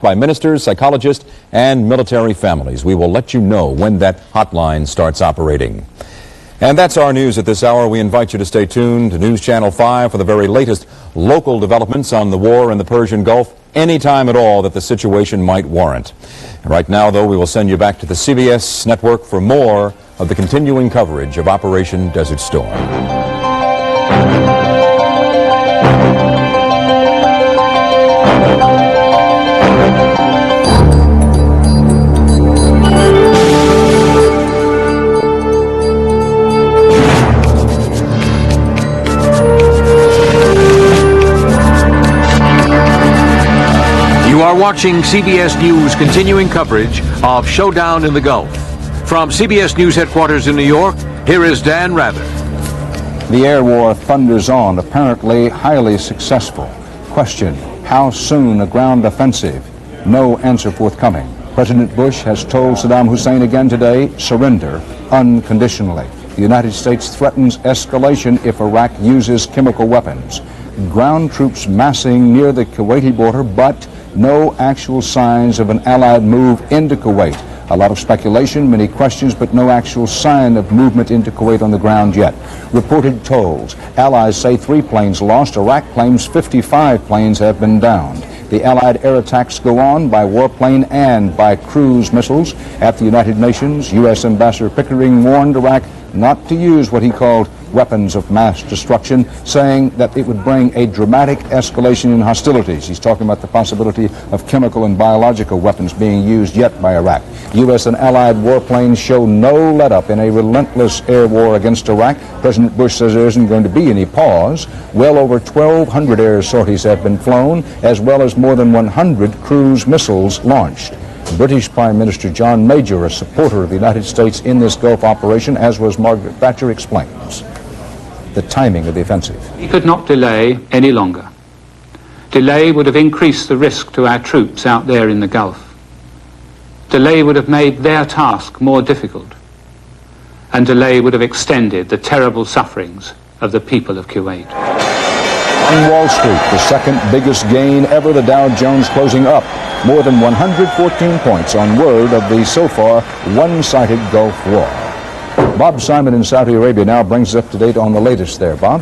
by ministers, psychologists, and military families. We will let you know when that hotline starts operating. And that's our news at this hour. We invite you to stay tuned to News Channel 5 for the very latest local developments on the war in the Persian Gulf anytime at all that the situation might warrant. And right now, though, we will send you back to the CBS network for more of the continuing coverage of Operation Desert Storm. You are watching CBS News' continuing coverage of Showdown in the Gulf. From CBS News headquarters in New York, here is Dan Rather. The air war thunders on, apparently highly successful. Question: how soon a ground offensive? No answer forthcoming. President Bush has told Saddam Hussein again today, surrender unconditionally. The United States threatens escalation if Iraq uses chemical weapons. Ground troops massing near the Kuwaiti border, but no actual signs of an Allied move into Kuwait. A lot of speculation, many questions, but no actual sign of movement into Kuwait on the ground yet. Reported tolls. Allies say 3 planes lost. Iraq claims 55 planes have been downed. The Allied air attacks go on by warplane and by cruise missiles. At the United Nations, U.S. Ambassador Pickering warned Iraq not to use what he called weapons of mass destruction, saying that it would bring a dramatic escalation in hostilities. He's talking about the possibility of chemical and biological weapons being used yet by Iraq. U.S. and Allied warplanes show no let-up in a relentless air war against Iraq. President Bush says there isn't going to be any pause. Well over 1,200 air sorties have been flown, as well as more than 100 cruise missiles launched. British Prime Minister John Major, a supporter of the United States in this Gulf operation, as was Margaret Thatcher, explains the timing of the offensive. We could not delay any longer. Delay would have increased the risk to our troops out there in the Gulf. Delay would have made their task more difficult. And delay would have extended the terrible sufferings of the people of Kuwait. On Wall Street, the second biggest gain ever, the Dow Jones closing up more than 114 points on word of the so far one-sided Gulf War. Bob Simon in Saudi Arabia now brings us up to date on the latest there. Bob?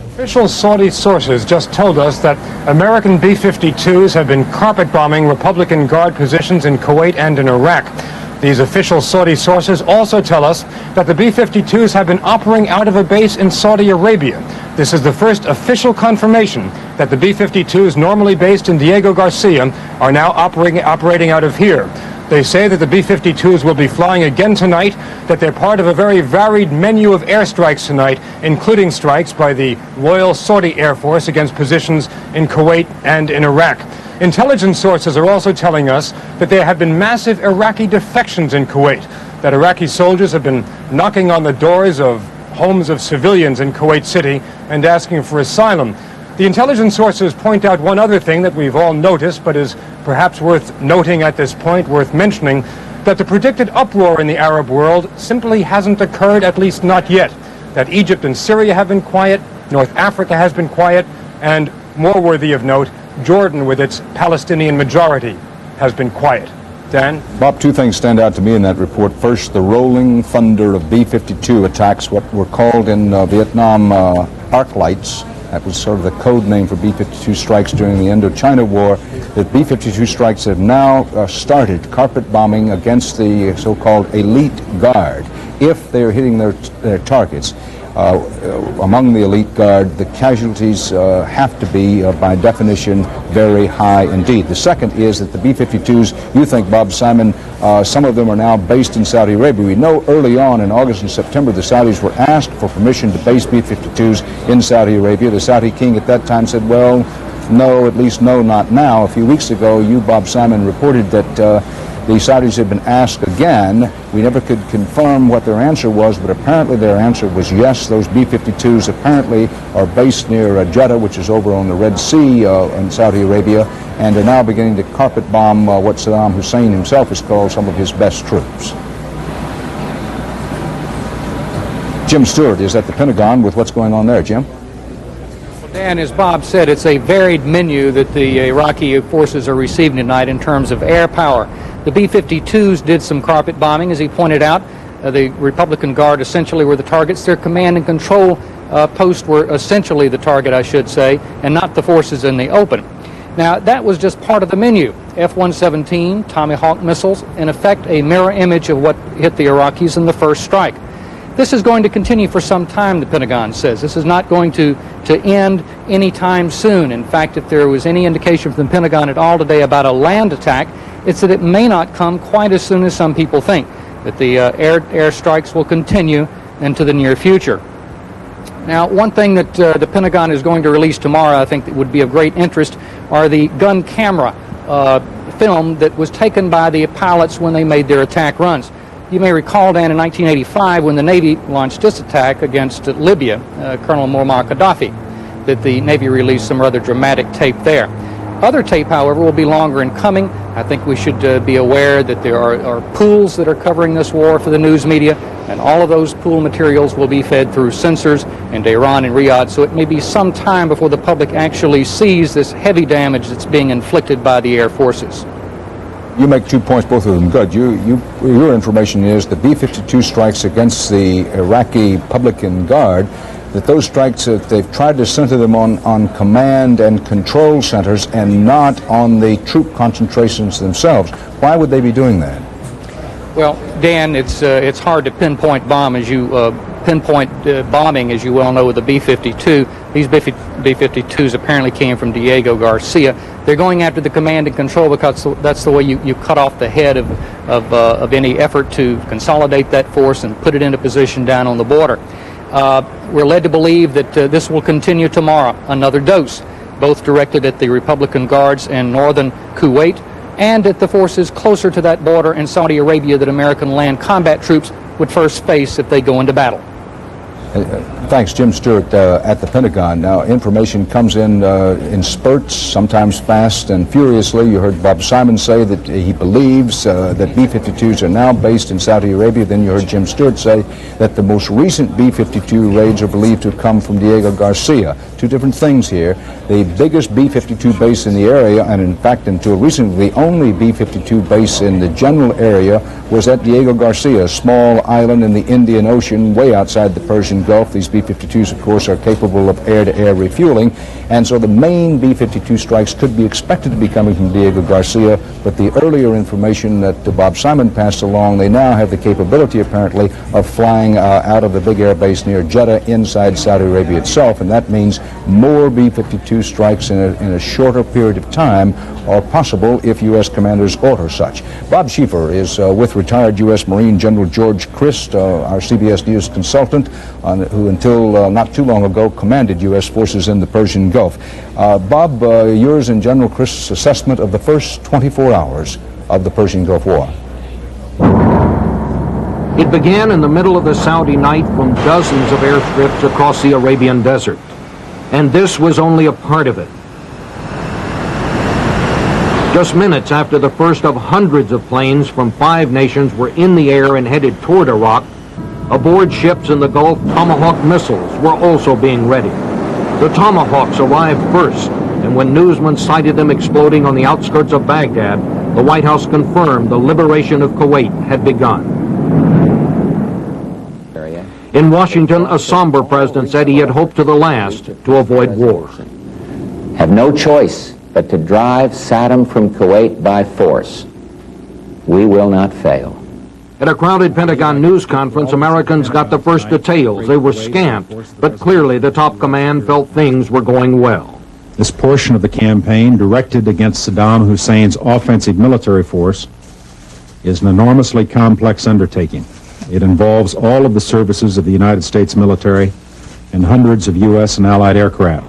Official Saudi sources just told us that American B-52s have been carpet bombing Republican Guard positions in Kuwait and in Iraq. These official Saudi sources also tell us that the B-52s have been operating out of a base in Saudi Arabia. This is the first official confirmation that the B-52s, normally based in Diego Garcia, are now operating out of here. They say that the B-52s will be flying again tonight, that they're part of a very varied menu of airstrikes tonight, including strikes by the Royal Saudi Air Force against positions in Kuwait and in Iraq. Intelligence sources are also telling us that there have been massive Iraqi defections in Kuwait, that Iraqi soldiers have been knocking on the doors of homes of civilians in Kuwait City and asking for asylum. The intelligence sources point out one other thing that we've all noticed, but is perhaps worth noting at this point, worth mentioning, that the predicted uproar in the Arab world simply hasn't occurred, at least not yet. That Egypt and Syria have been quiet, North Africa has been quiet, and more worthy of note, Jordan, with its Palestinian majority, has been quiet. Dan? Bob, 2 things stand out to me in that report. First, the rolling thunder of B-52 attacks, what were called in Vietnam arc lights. That was sort of the code name for B-52 strikes during the Indochina War. The B-52 strikes have now started carpet bombing against the so-called elite guard. If they're hitting their targets, among the elite guard, the casualties have to be, by definition, very high indeed. The second is that the B-52s, you think, Bob Simon, some of them are now based in Saudi Arabia. We know early on in August and September the Saudis were asked for permission to base B-52s in Saudi Arabia. The Saudi king at that time said, well, no, at least no, not now. A few weeks ago, you, Bob Simon, reported that the Saudis had been asked again. We never could confirm what their answer was, but apparently their answer was yes. Those B-52s apparently are based near Jeddah, which is over on the Red Sea in Saudi Arabia, and are now beginning to carpet bomb what Saddam Hussein himself has called some of his best troops. Jim Stewart is at the Pentagon with what's going on there. Jim? And as Bob said, it's a varied menu that the Iraqi forces are receiving tonight in terms of air power. The B-52s did some carpet bombing, as he pointed out. The Republican Guard essentially were the targets. Their command and control posts were essentially the target, I should say, and not the forces in the open. Now, that was just part of the menu. F-117, Tomahawk missiles, in effect a mirror image of what hit the Iraqis in the first strike. This is going to continue for some time, the Pentagon says. This is not going to end anytime soon. In fact, if there was any indication from the Pentagon at all today about a land attack, it's that it may not come quite as soon as some people think, that the air strikes will continue into the near future. Now, one thing that the Pentagon is going to release tomorrow, I think that would be of great interest, are the gun camera film that was taken by the pilots when they made their attack runs. You may recall, Dan, in 1985 when the Navy launched its attack against Libya, Colonel Muammar Gaddafi, that the Navy released some rather dramatic tape there. Other tape, however, will be longer in coming. I think we should be aware that there are pools that are covering this war for the news media, and all of those pool materials will be fed through censors in Tehran and Riyadh, so it may be some time before the public actually sees this heavy damage that's being inflicted by the air forces. You make 2 points, both of them good. Your information is the B-52 strikes against the Iraqi Republican Guard, that those strikes, they've tried to center them on command and control centers and not on the troop concentrations themselves. Why would they be doing that? Well, Dan, it's hard to pinpoint bombing, as you well know, with the B-52. These B-52s apparently came from Diego Garcia. They're going after the command and control because that's the way you cut off the head of any effort to consolidate that force and put it into position down on the border. We're led to believe that this will continue tomorrow, another dose, both directed at the Republican Guards in northern Kuwait and at the forces closer to that border in Saudi Arabia that American land combat troops would first face if they go into battle. Thanks, Jim Stewart at the Pentagon. Now, information comes in spurts, sometimes fast and furiously. You heard Bob Simon say that he believes that B-52s are now based in Saudi Arabia. Then you heard Jim Stewart say that the most recent B-52 raids are believed to have come from Diego Garcia. Two different things here. The biggest B-52 base in the area, and in fact until recently the only B-52 base in the general area, was at Diego Garcia, a small island in the Indian Ocean way outside the Persian Gulf. These B-52s, of course, are capable of air-to-air refueling, and so the main B-52 strikes could be expected to be coming from Diego Garcia, but the earlier information that Bob Simon passed along, they now have the capability, apparently, of flying out of the big air base near Jeddah inside Saudi Arabia itself, and that means more B-52 strikes in a shorter period of time are possible if U.S. commanders order such. Bob Schieffer is with retired U.S. Marine General George Christ, our CBS News consultant, who until not too long ago commanded U.S. forces in the Persian Gulf. Bob, yours and General Christ's assessment of the first 24 hours of the Persian Gulf War. It began in the middle of the Saudi night from dozens of airstrips across the Arabian desert. And this was only a part of it. Just minutes after the first of hundreds of planes from 5 nations were in the air and headed toward Iraq, aboard ships in the Gulf, Tomahawk missiles were also being ready. The Tomahawks arrived first, and when newsmen sighted them exploding on the outskirts of Baghdad, the White House confirmed the liberation of Kuwait had begun. In Washington, a somber president said he had hoped to the last to avoid war. Have no choice but to drive Saddam from Kuwait by force. We will not fail. At a crowded Pentagon news conference, Americans got the first details. They were scant, but clearly the top command felt things were going well. This portion of the campaign, directed against Saddam Hussein's offensive military force, is an enormously complex undertaking. It involves all of the services of the United States military and hundreds of U.S. and Allied aircraft.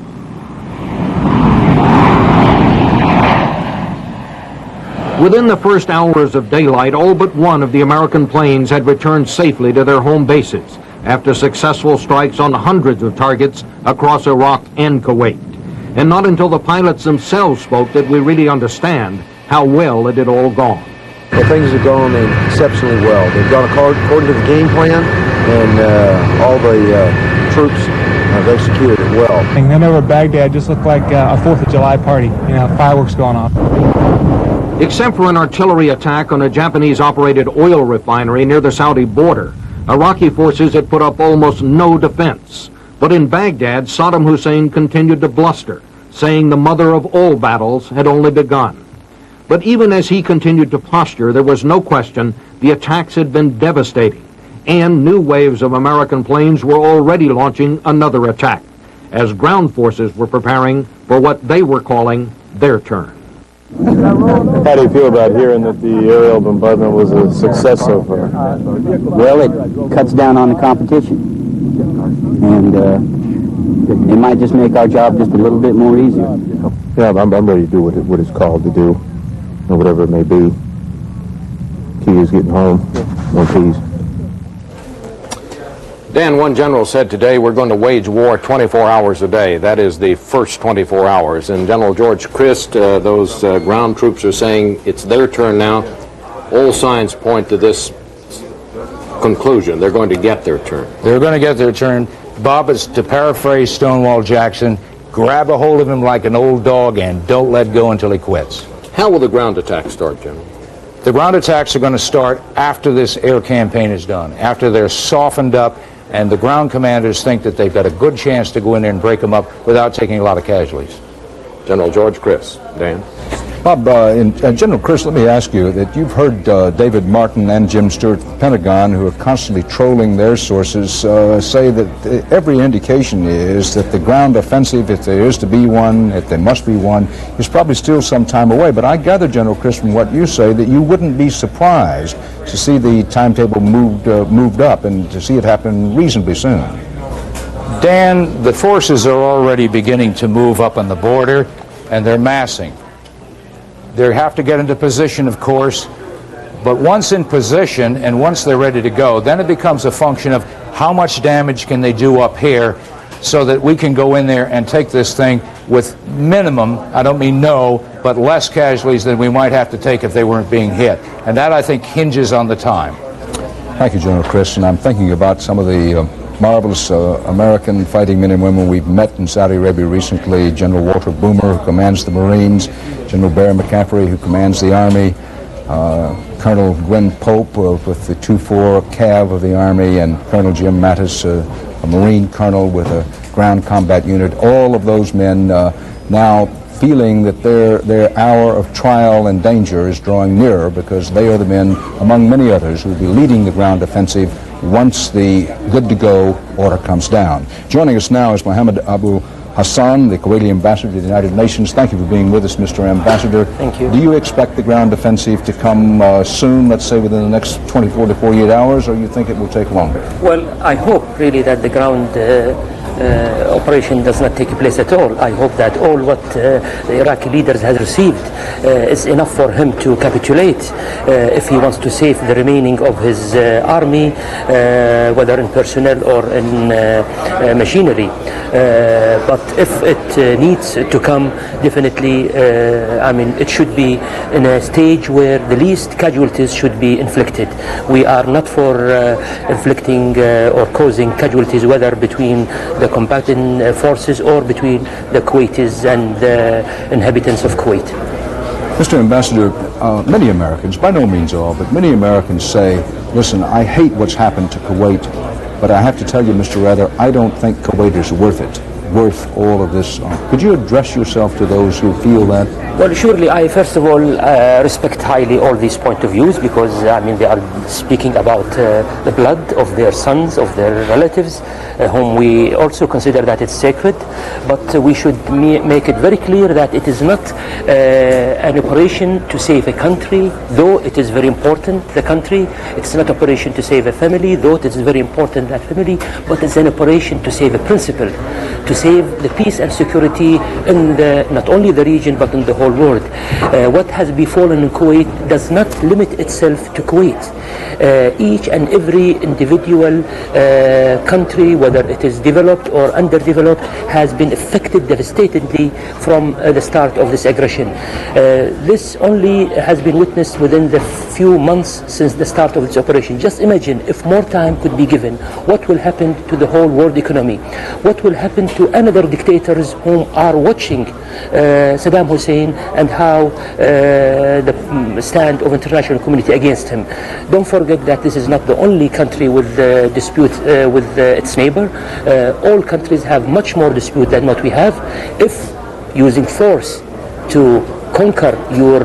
Within the first hours of daylight, all but one of the American planes had returned safely to their home bases after successful strikes on hundreds of targets across Iraq and Kuwait. And not until the pilots themselves spoke did we really understand how well it had all gone. Well, things have gone exceptionally well. They've gone according to the game plan, and all the troops They secured it well. And then over Baghdad just looked like a 4th of July party, you know, fireworks going off. Except for an artillery attack on a Japanese-operated oil refinery near the Saudi border, Iraqi forces had put up almost no defense. But in Baghdad, Saddam Hussein continued to bluster, saying the mother of all battles had only begun. But even as he continued to posture, there was no question the attacks had been devastating, and new waves of American planes were already launching another attack, as ground forces were preparing for what they were calling their turn. How do you feel about hearing that the aerial bombardment was a success so far? Well, it cuts down on the competition, and it might just make our job just a little bit more easier. Yeah, I'm ready to do what it's called to do, or whatever it may be. Key is getting home. No keys. Dan, one general said today we're going to wage war 24 hours a day. That is the first 24 hours. And General George Christ, those ground troops are saying it's their turn now. All signs point to this conclusion. They're going to get their turn. They're going to get their turn. Bob, is to paraphrase Stonewall Jackson, grab a hold of him like an old dog and don't let go until he quits. How will the ground attack start, General? The ground attacks are going to start after this air campaign is done, after they're softened up and the ground commanders think that they've got a good chance to go in there and break them up without taking a lot of casualties. General George Christ. Dan? Bob, General Chris, let me ask you that you've heard David Martin and Jim Stewart of the Pentagon, who are constantly trolling their sources, say that every indication is that the ground offensive, if there is to be one, if there must be one, is probably still some time away. But I gather, General Chris, from what you say, that you wouldn't be surprised to see the timetable moved up and to see it happen reasonably soon. Dan, the forces are already beginning to move up on the border, and they're massing. They have to get into position, of course, but once in position and once they're ready to go, then it becomes a function of how much damage can they do up here so that we can go in there and take this thing with minimum, I don't mean no, but less casualties than we might have to take if they weren't being hit. And that, I think, hinges on the time. Thank you, General Chris, and I'm thinking about some of the marvelous American fighting men and women we've met in Saudi Arabia recently. General Walter Boomer, who commands the Marines, General Barry McCaffrey, who commands the Army, Colonel Gwen Pope with the 2-4 Cav of the Army, and Colonel Jim Mattis, a Marine colonel with a ground combat unit. All of those men now feeling that their hour of trial and danger is drawing nearer, because they are the men, among many others, who will be leading the ground offensive once the good-to-go order comes down. Joining us now is Mohammed Abu Hassan, the Kuwaiti ambassador to the United Nations. Thank you for being with us, Mr. Ambassador. Thank you. Do you expect the ground offensive to come soon, let's say within the next 24 to 48 hours, or you think it will take longer? Well, I hope really that the ground operation does not take place at all. I hope that all what the Iraqi leaders has received is enough for him to capitulate if he wants to save the remaining of his army, whether in personnel or in machinery. But if it needs to come, definitely, I mean, it should be in a stage where the least casualties should be inflicted. We are not for inflicting or causing casualties, whether between the combatant forces or between the Kuwaitis and the inhabitants of Kuwait. Mr. Ambassador, many Americans, by no means all, but many Americans say, listen, I hate what's happened to Kuwait, but I have to tell you, Mr. Rather, I don't think Kuwait is worth all of this. Could you address yourself to those who feel that? Well, surely I first of all respect highly all these point of views, because I mean they are speaking about the blood of their sons, of their relatives, whom we also consider that it's sacred. But we should make it very clear that it is not an operation to save a country, though it is very important, the country. It's not an operation to save a family, though it is very important, that family. But it's an operation to save a principle, to save the peace and security in not only the region but in the whole world. What has befallen in Kuwait does not limit itself to Kuwait. Each and every individual country, whether it is developed or underdeveloped, has been affected devastatingly from the start of this aggression. This only has been witnessed within the few months since the start of this operation. Just imagine if more time could be given, what will happen to the whole world economy? What will happen to another dictators who are watching Saddam Hussein and how the stand of international community against him? Don't forget that this is not the only country with dispute with its neighbor. All countries have much more dispute than what we have. If using force to conquer your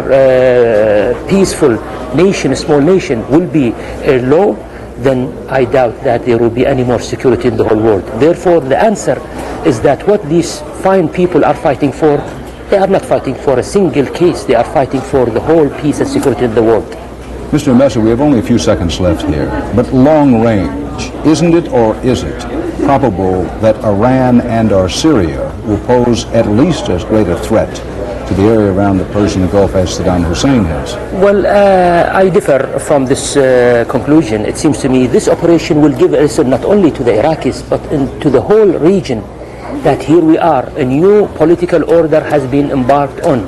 peaceful nation, a small nation, will be a law, then I doubt that there will be any more security in the whole world. Therefore, the answer is that what these fine people are fighting for, they are not fighting for a single case, they are fighting for the whole peace and security in the world. Mr. Ambassador, we have only a few seconds left here, but long range, isn't it or is it probable that Iran and or Syria will pose at least as great a threat to the area around the Persian Gulf as Saddam Hussein has? Well, I differ from this conclusion. It seems to me this operation will give a lesson not only to the Iraqis but to the whole region, that here we are, a new political order has been embarked on.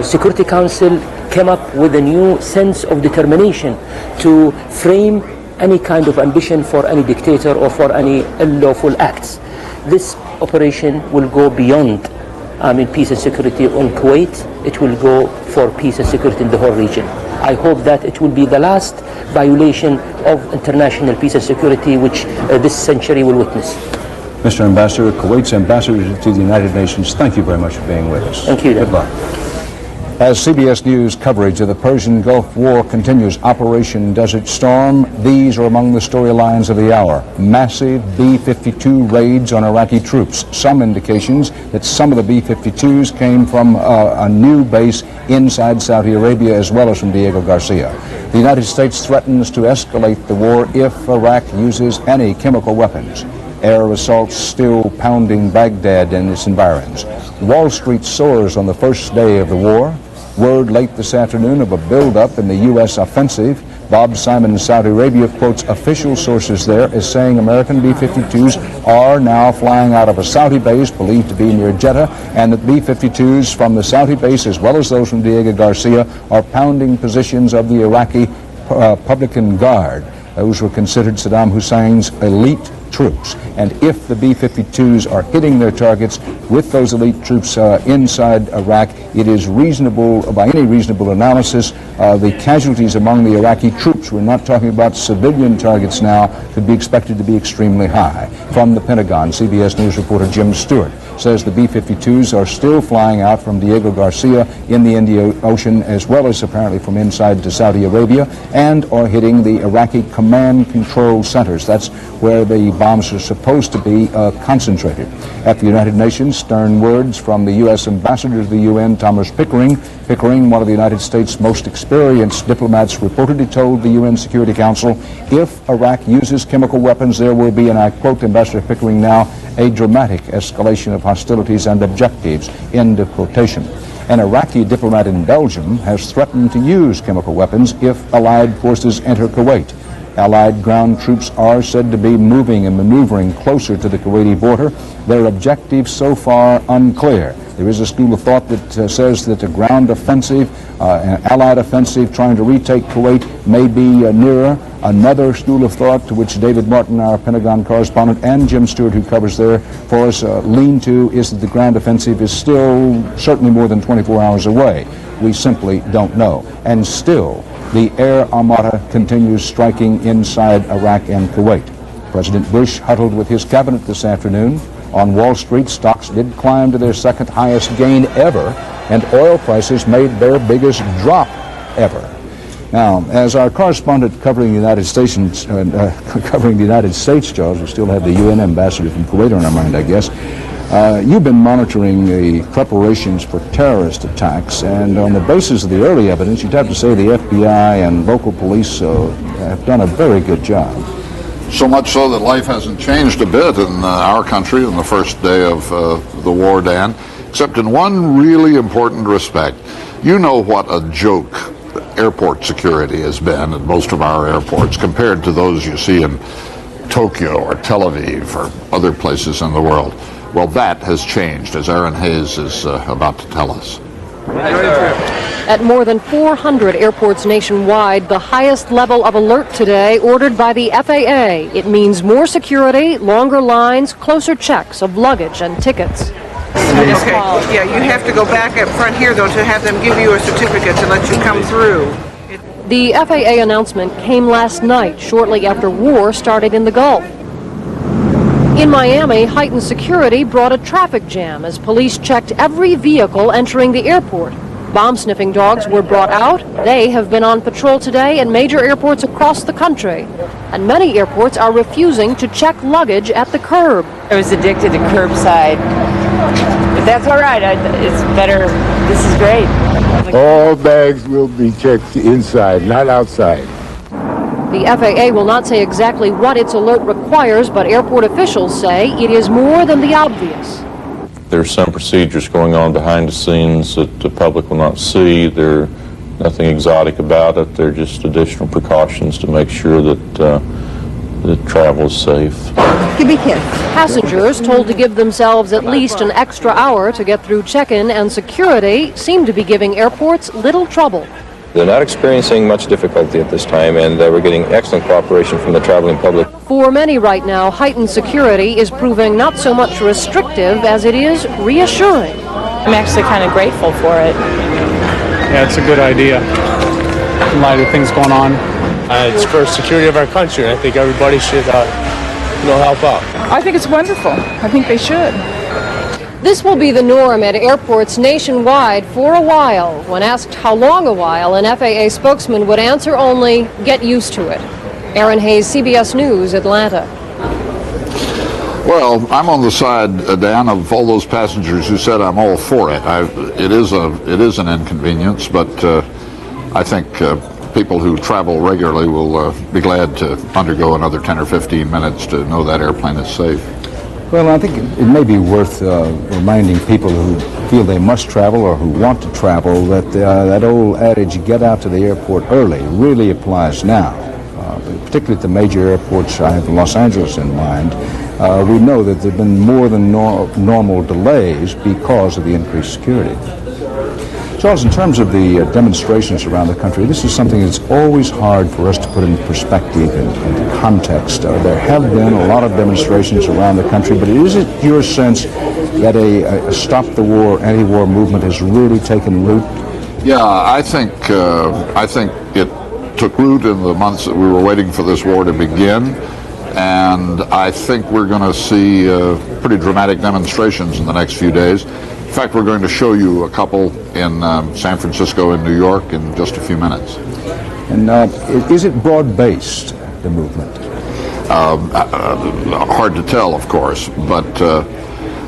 Security Council came up with a new sense of determination to frame any kind of ambition for any dictator or for any unlawful acts. This operation will go beyond peace and security on Kuwait. It will go for peace and security in the whole region. I hope that it will be the last violation of international peace and security which this century will witness. Mr. Ambassador, Kuwait's ambassador to the United Nations, thank you very much for being with us. Thank you. Good luck. As CBS News coverage of the Persian Gulf War continues, Operation Desert Storm, these are among the storylines of the hour. Massive B-52 raids on Iraqi troops. Some indications that some of the B-52s came from a new base inside Saudi Arabia as well as from Diego Garcia. The United States threatens to escalate the war if Iraq uses any chemical weapons. Air assaults still pounding Baghdad and its environs. Wall Street soars on the first day of the war. Word late this afternoon of a buildup in the U.S. offensive. Bob Simon in Saudi Arabia quotes official sources there as saying American B-52s are now flying out of a Saudi base believed to be near Jeddah, and that B-52s from the Saudi base as well as those from Diego Garcia are pounding positions of the Iraqi Republican Guard. Those were considered Saddam Hussein's elite troops. And if the B-52s are hitting their targets with those elite troops inside Iraq, it is reasonable, by any reasonable analysis, the casualties among the Iraqi troops, we're not talking about civilian targets now, could be expected to be extremely high. From the Pentagon, CBS News reporter Jim Stewart says the B-52s are still flying out from Diego Garcia in the Indian Ocean, as well as apparently from inside to Saudi Arabia, and are hitting the Iraqi command control centers. That's where the bombs are supposed to be concentrated. At the United Nations, stern words from the U.S. Ambassador to the UN, Thomas Pickering. Pickering, one of the United States' most experienced diplomats, reportedly told the UN Security Council, if Iraq uses chemical weapons, there will be, and I quote Ambassador Pickering now, a dramatic escalation of hostilities and objectives, end of quotation. An Iraqi diplomat in Belgium has threatened to use chemical weapons if Allied forces enter Kuwait. Allied ground troops are said to be moving and maneuvering closer to the Kuwaiti border. Their objectives so far unclear. There is a school of thought that says that a ground offensive, an Allied offensive trying to retake Kuwait may be nearer. Another school of thought to which David Martin, our Pentagon correspondent, and Jim Stewart, who covers there for us, lean to, is that the ground offensive is still certainly more than 24 hours away. We simply don't know. And still, the air armada continues striking inside Iraq and Kuwait. President Bush huddled with his cabinet this afternoon. On Wall Street, stocks did climb to their second highest gain ever, and oil prices made their biggest drop ever. Now, as our correspondent covering the United States, Charles, we still have the UN ambassador from Kuwait on our mind, I guess. You've been monitoring the preparations for terrorist attacks, and on the basis of the early evidence, you'd have to say the FBI and local police have done a very good job. So much so that life hasn't changed a bit in our country in the first day of the war, Dan, except in one really important respect. You know what a joke airport security has been at most of our airports compared to those you see in Tokyo or Tel Aviv or other places in the world. Well, that has changed, as Aaron Hayes is about to tell us. At more than 400 airports nationwide, the highest level of alert today ordered by the FAA. It means more security, longer lines, closer checks of luggage and tickets. Okay, yeah, you have to go back up front here, though, to have them give you a certificate to let you come through. The FAA announcement came last night, shortly after war started in the Gulf. In Miami, heightened security brought a traffic jam as police checked every vehicle entering the airport. Bomb-sniffing dogs were brought out. They have been on patrol today at major airports across the country. And many airports are refusing to check luggage at the curb. I was addicted to curbside. But that's all right. It's better. This is great. All bags will be checked inside, not outside. The FAA will not say exactly what its alert requires, but airport officials say it is more than the obvious. There's some procedures going on behind the scenes that the public will not see. There's nothing exotic about it. They're just additional precautions to make sure that travel is safe. Give me kids. Passengers told to give themselves at least an extra hour to get through check-in, and security seem to be giving airports little trouble. They're not experiencing much difficulty at this time, and we're getting excellent cooperation from the traveling public. For many right now, heightened security is proving not so much restrictive as it is reassuring. I'm actually kind of grateful for it. Yeah, it's a good idea in light of things going on. It's for security of our country, and I think everybody should, help out. I think it's wonderful. I think they should. This will be the norm at airports nationwide for a while. When asked how long a while, an FAA spokesman would answer only, get used to it. Aaron Hayes, CBS News, Atlanta. Well, I'm on the side, Dan, of all those passengers who said I'm all for it. It is an inconvenience, but I think people who travel regularly will be glad to undergo another 10 or 15 minutes to know that airplane is safe. Well, I think it may be worth reminding people who feel they must travel or who want to travel that that old adage, get out to the airport early, really applies now. Particularly at the major airports, I have Los Angeles in mind. We know that there have been more than normal delays because of the increased security. Charles, in terms of the demonstrations around the country, this is something that's always hard for us to put in perspective and context. There have been a lot of demonstrations around the country, but is it your sense that a Stop the War, anti-war movement has really taken root? Yeah, I think it took root in the months that we were waiting for this war to begin, and I think we're going to see pretty dramatic demonstrations in the next few days. In fact, we're going to show you a couple in San Francisco and New York in just a few minutes. And is it broad-based, the movement? Hard to tell, of course, but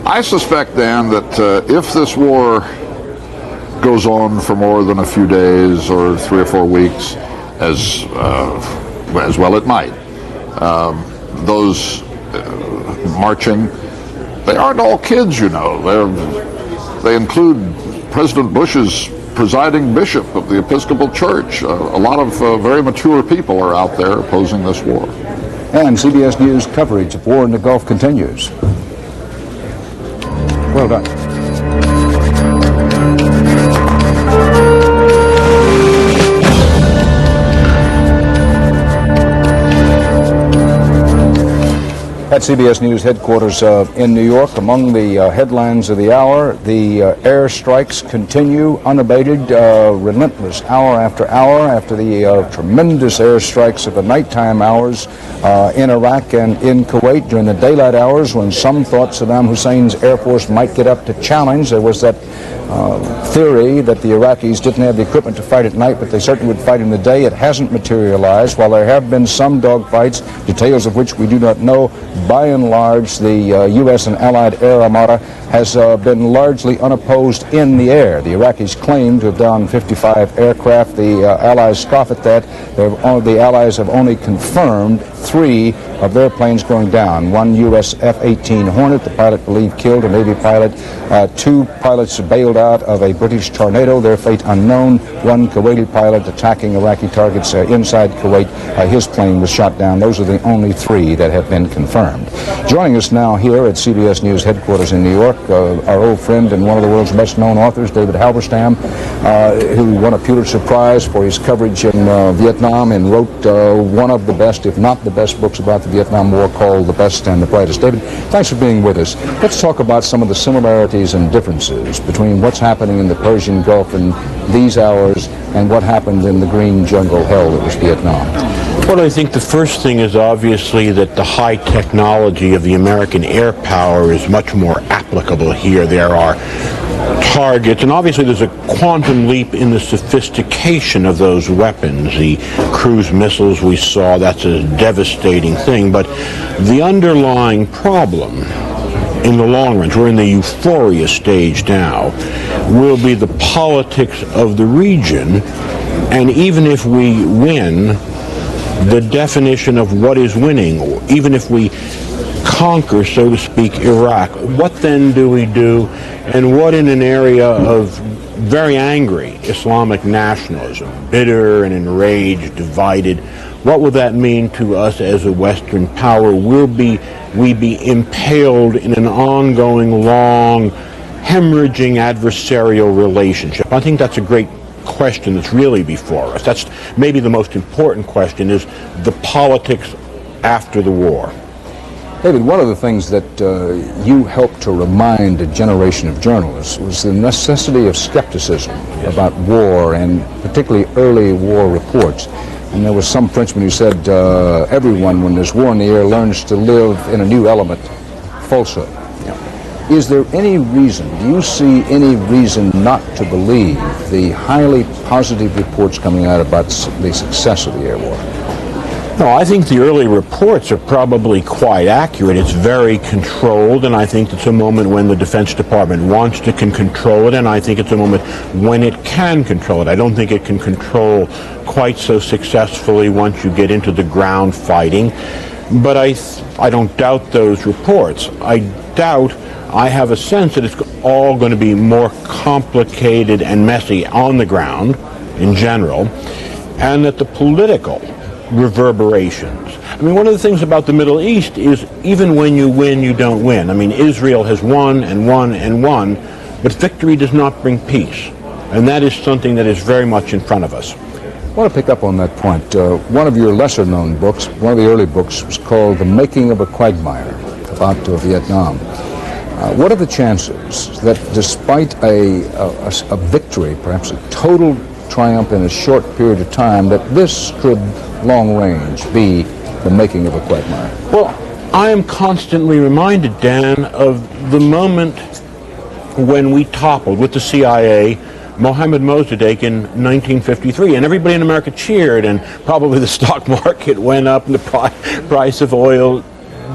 I suspect, Dan, that if this war goes on for more than a few days or 3 or 4 weeks, as well it might, those marching, they aren't all kids, you know. They include President Bush's presiding bishop of the Episcopal Church. A lot of very mature people are out there opposing this war. And CBS News coverage of war in the Gulf continues. Well done. At CBS News headquarters in New York, among the headlines of the hour, the airstrikes continue unabated, relentless hour after the tremendous airstrikes of the nighttime hours in Iraq and in Kuwait during the daylight hours, when some thought Saddam Hussein's Air Force might get up to challenge. There was that theory that the Iraqis didn't have the equipment to fight at night, but they certainly would fight in the day. It hasn't materialized. While there have been some dogfights, details of which we do not know, by and large, the U.S. and Allied Air Armada has been largely unopposed in the air. The Iraqis claim to have downed 55 aircraft. The Allies scoff at that. The Allies have only confirmed 3 of their planes going down. One U.S. F-18 Hornet, the pilot believed killed, a Navy pilot. 2 pilots bailed out of a British Tornado, their fate unknown. One Kuwaiti pilot attacking Iraqi targets inside Kuwait. His plane was shot down. Those are the only 3 that have been confirmed. Joining us now here at CBS News headquarters in New York, our old friend and one of the world's best-known authors, David Halberstam, who won a Pulitzer Prize for his coverage in Vietnam and wrote one of the best, if not the best, books about the Vietnam War called The Best and the Brightest. David, thanks for being with us. Let's talk about some of the similarities and differences between what's happening in the Persian Gulf in these hours and what happened in the green jungle hell that was Vietnam. Well, I think the first thing is obviously that the high technology of the American air power is much more applicable here. There are targets, and obviously there's a quantum leap in the sophistication of those weapons. The cruise missiles we saw, that's a devastating thing, but the underlying problem in the long run, we're in the euphoria stage now, will be the politics of the region, and even if we win, the definition of what is winning, or even if we conquer, so to speak, Iraq, what then do we do, and what in an area of very angry Islamic nationalism, bitter and enraged, divided, what will that mean to us as a Western power? Will we be impaled in an ongoing, long, hemorrhaging adversarial relationship? I think that's a great question that's really before us. That's maybe the most important question, is the politics after the war. David, one of the things that you helped to remind a generation of journalists was the necessity of skepticism about war, and particularly early war reports. And there was some Frenchman who said, everyone, when there's war in the air, learns to live in a new element, falsehood. Is there any reason, do you see any reason not to believe the highly positive reports coming out about the success of the air war? No, I think the early reports are probably quite accurate. It's very controlled, and I think it's a moment when the Defense Department wants to control it, and I think it's a moment when it can control it. I don't think it can control quite so successfully once you get into the ground fighting, but I don't doubt those reports. I have a sense that it's all going to be more complicated and messy on the ground in general, and that the political reverberations. I mean, one of the things about the Middle East is even when you win, you don't win. I mean, Israel has won and won and won, but victory does not bring peace. And that is something that is very much in front of us. I want to pick up on that point. One of your lesser-known books, one of the early books, was called The Making of a Quagmire, about Vietnam. What are the chances that despite a victory, perhaps a total triumph in a short period of time, that this could long range be the making of a quagmire? Well, I am constantly reminded, Dan, of the moment when we toppled with the CIA Mohammed Mossadegh in 1953, and everybody in America cheered, and probably the stock market went up and the price of oil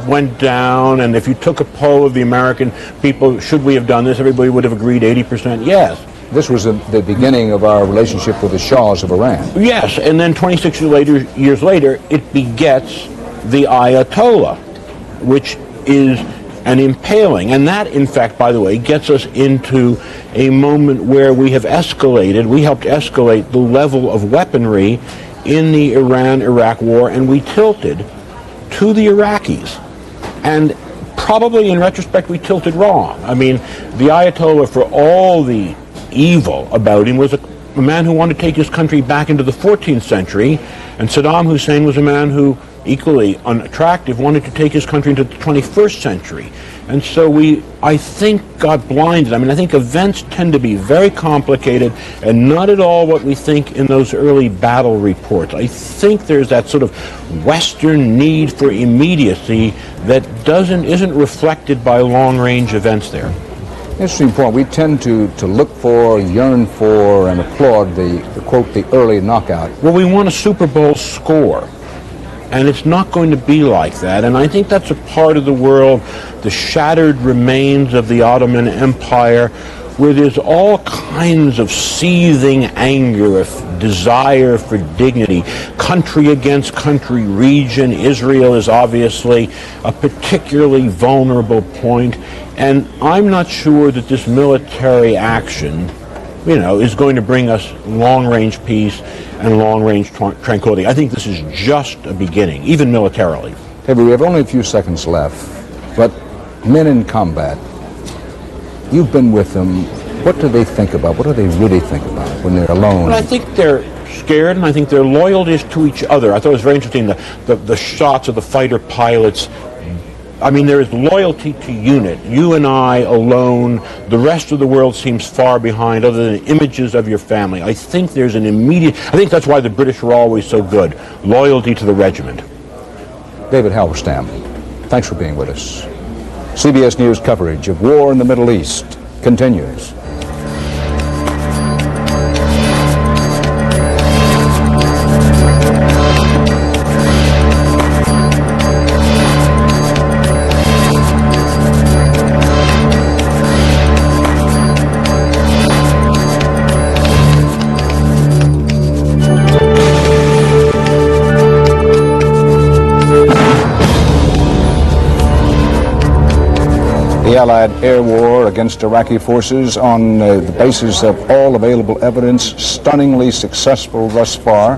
went down, and if you took a poll of the American people, should we have done this, everybody would have agreed 80% yes. This was the beginning of our relationship with the Shahs of Iran. Yes, and then 26 years later, it begets the Ayatollah, which is an impaling. And that, in fact, by the way, gets us into a moment where we have escalated, we helped escalate the level of weaponry in the Iran-Iraq war, and we tilted to the Iraqis. And probably, in retrospect, we tilted wrong. I mean, the Ayatollah, for all the evil about him, was a man who wanted to take his country back into the 14th century, and Saddam Hussein was a man who, equally unattractive, wanted to take his country into the 21st century. And so we, I think, got blinded. I mean, I think events tend to be very complicated and not at all what we think in those early battle reports. I think there's that sort of Western need for immediacy that isn't reflected by long-range events there. Interesting point. We tend to look for, yearn for, and applaud the quote, the early knockout. Well, we want a Super Bowl score. And it's not going to be like that. And I think that's a part of the world, the shattered remains of the Ottoman Empire, where there's all kinds of seething anger, desire for dignity, country against country, region. Israel is obviously a particularly vulnerable point, and I'm not sure that this military action, is going to bring us long-range peace and long-range tranquility. I think this is just a beginning, even militarily. David, we have only a few seconds left, but men in combat, you've been with them. What do they think about? What do they really think about when they're alone? Well, I think they're scared, and I think their loyalty is to each other. I thought it was very interesting, the shots of the fighter pilots. I mean, there is loyalty to unit. You and I alone, the rest of the world seems far behind other than images of your family. I think there's I think that's why the British were always so good. Loyalty to the regiment. David Halberstam, thanks for being with us. CBS News coverage of war in the Middle East continues. The Allied air war against Iraqi forces on the basis of all available evidence, stunningly successful thus far.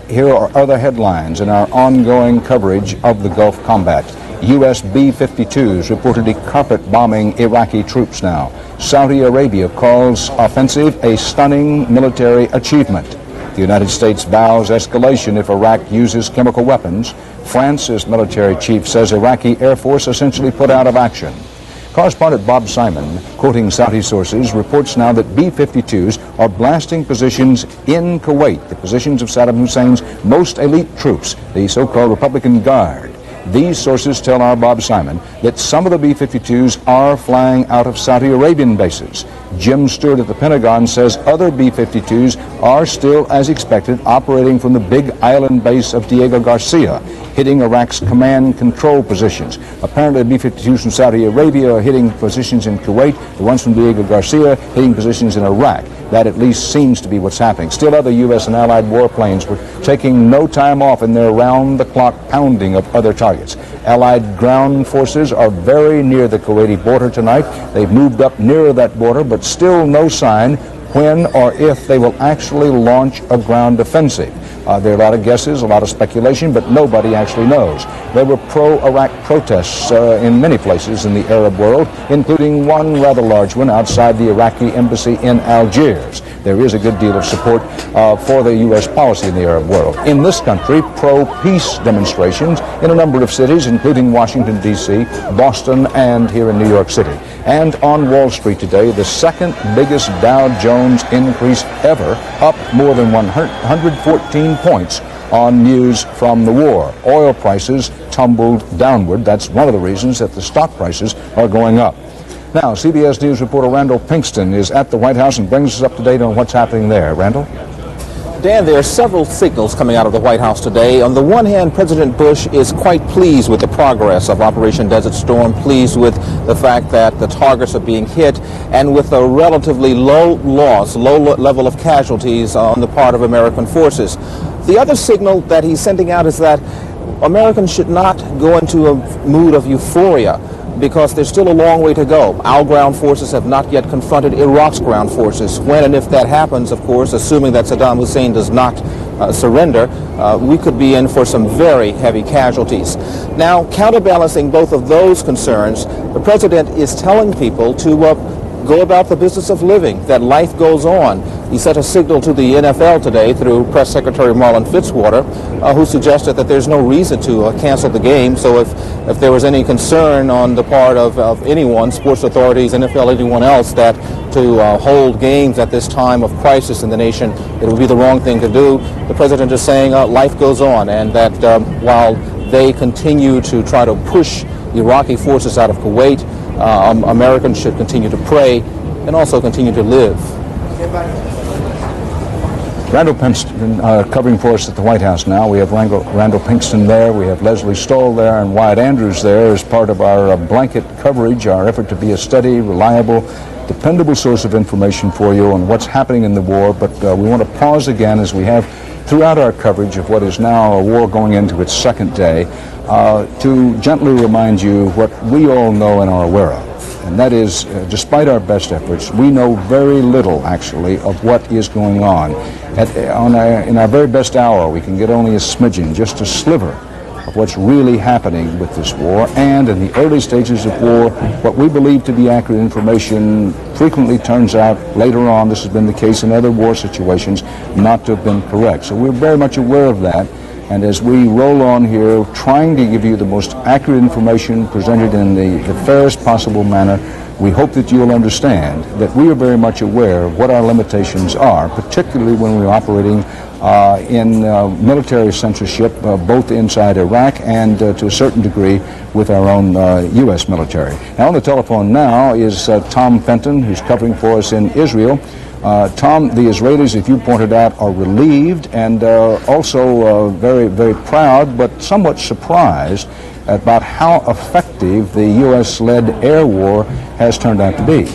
Here are other headlines in our ongoing coverage of the Gulf combat. U.S. B-52s reportedly carpet bombing Iraqi troops now. Saudi Arabia calls offensive a stunning military achievement. The United States vows escalation if Iraq uses chemical weapons. France's military chief says Iraqi Air Force essentially put out of action. Correspondent Bob Simon, quoting Saudi sources, reports now that B-52s are blasting positions in Kuwait, the positions of Saddam Hussein's most elite troops, the so-called Republican Guard. These sources tell our Bob Simon that some of the B-52s are flying out of Saudi Arabian bases. Jim Stewart at the Pentagon says other B-52s are still, as expected, operating from the big island base of Diego Garcia, hitting Iraq's command control positions. Apparently, the B-52s from Saudi Arabia are hitting positions in Kuwait, the ones from Diego Garcia hitting positions in Iraq. That at least seems to be what's happening. Still, other U.S. and Allied warplanes were taking no time off in their round-the-clock pounding of other targets. Allied ground forces are very near the Kuwaiti border tonight. They've moved up nearer that border, but still no sign when or if they will actually launch a ground offensive. There are a lot of guesses, a lot of speculation, but nobody actually knows. There were pro-Iraq protests in many places in the Arab world, including one rather large one outside the Iraqi embassy in Algiers. There is a good deal of support for the U.S. policy in the Arab world. In this country, pro-peace demonstrations in a number of cities, including Washington, D.C., Boston, and here in New York City. And on Wall Street today, the second biggest Dow Jones increase ever, up more than 114 points on news from the war. Oil prices tumbled downward. That's one of the reasons that the stock prices are going up. Now, CBS News reporter Randall Pinkston is at the White House and brings us up to date on what's happening there. Randall? Dan, there are several signals coming out of the White House today. On the one hand, President Bush is quite pleased with the progress of Operation Desert Storm, pleased with the fact that the targets are being hit, and with a relatively low loss, low level of casualties on the part of American forces. The other signal that he's sending out is that Americans should not go into a mood of euphoria, because there's still a long way to go. Our ground forces have not yet confronted Iraq's ground forces. When and if that happens, of course, assuming that Saddam Hussein does not surrender, we could be in for some very heavy casualties. Now, counterbalancing both of those concerns, the president is telling people to go about the business of living, that life goes on. He sent a signal to the NFL today through Press Secretary Marlon Fitzwater, who suggested that there's no reason to cancel the game. So if there was any concern on the part of anyone, sports authorities, NFL, anyone else, that to hold games at this time of crisis in the nation, it would be the wrong thing to do. The president is saying life goes on, and that while they continue to try to push Iraqi forces out of Kuwait, Americans should continue to pray and also continue to live. Randall Pinkston covering for us at the White House now. We have Randall Pinkston there. We have Leslie Stoll there and Wyatt Andrews there as part of our blanket coverage, our effort to be a steady, reliable, dependable source of information for you on what's happening in the war, but we want to pause again, as we have throughout our coverage of what is now a war going into its second day, to gently remind you what we all know and are aware of. And that is, despite our best efforts, we know very little, actually, of what is going on. In our very best hour, we can get only a smidgen, just a sliver, of what's really happening with this war. And in the early stages of war, what we believe to be accurate information frequently turns out later on, this has been the case in other war situations, not to have been correct. So we're very much aware of that. And as we roll on here, trying to give you the most accurate information presented in the fairest possible manner, we hope that you'll understand that we are very much aware of what our limitations are, particularly when we're operating in military censorship, both inside Iraq and to a certain degree with our own U.S. military. Now on the telephone now is Tom Fenton, who's covering for us in Israel. Tom, the Israelis, as you pointed out, are relieved and also very, very proud, but somewhat surprised about how effective the U.S.-led air war has turned out to be.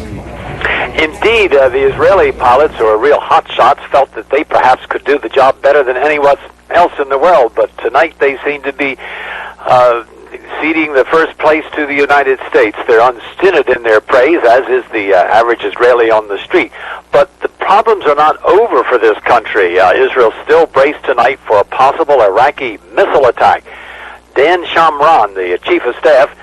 Indeed, the Israeli pilots, who are real hotshots, felt that they perhaps could do the job better than anyone else in the world, but tonight they seem to be ceding the first place to the United States. They're unstinted in their praise, as is the average Israeli on the street. But the problems are not over for this country. Israel still braced tonight for a possible Iraqi missile attack. Dan Shamran, the chief of staff,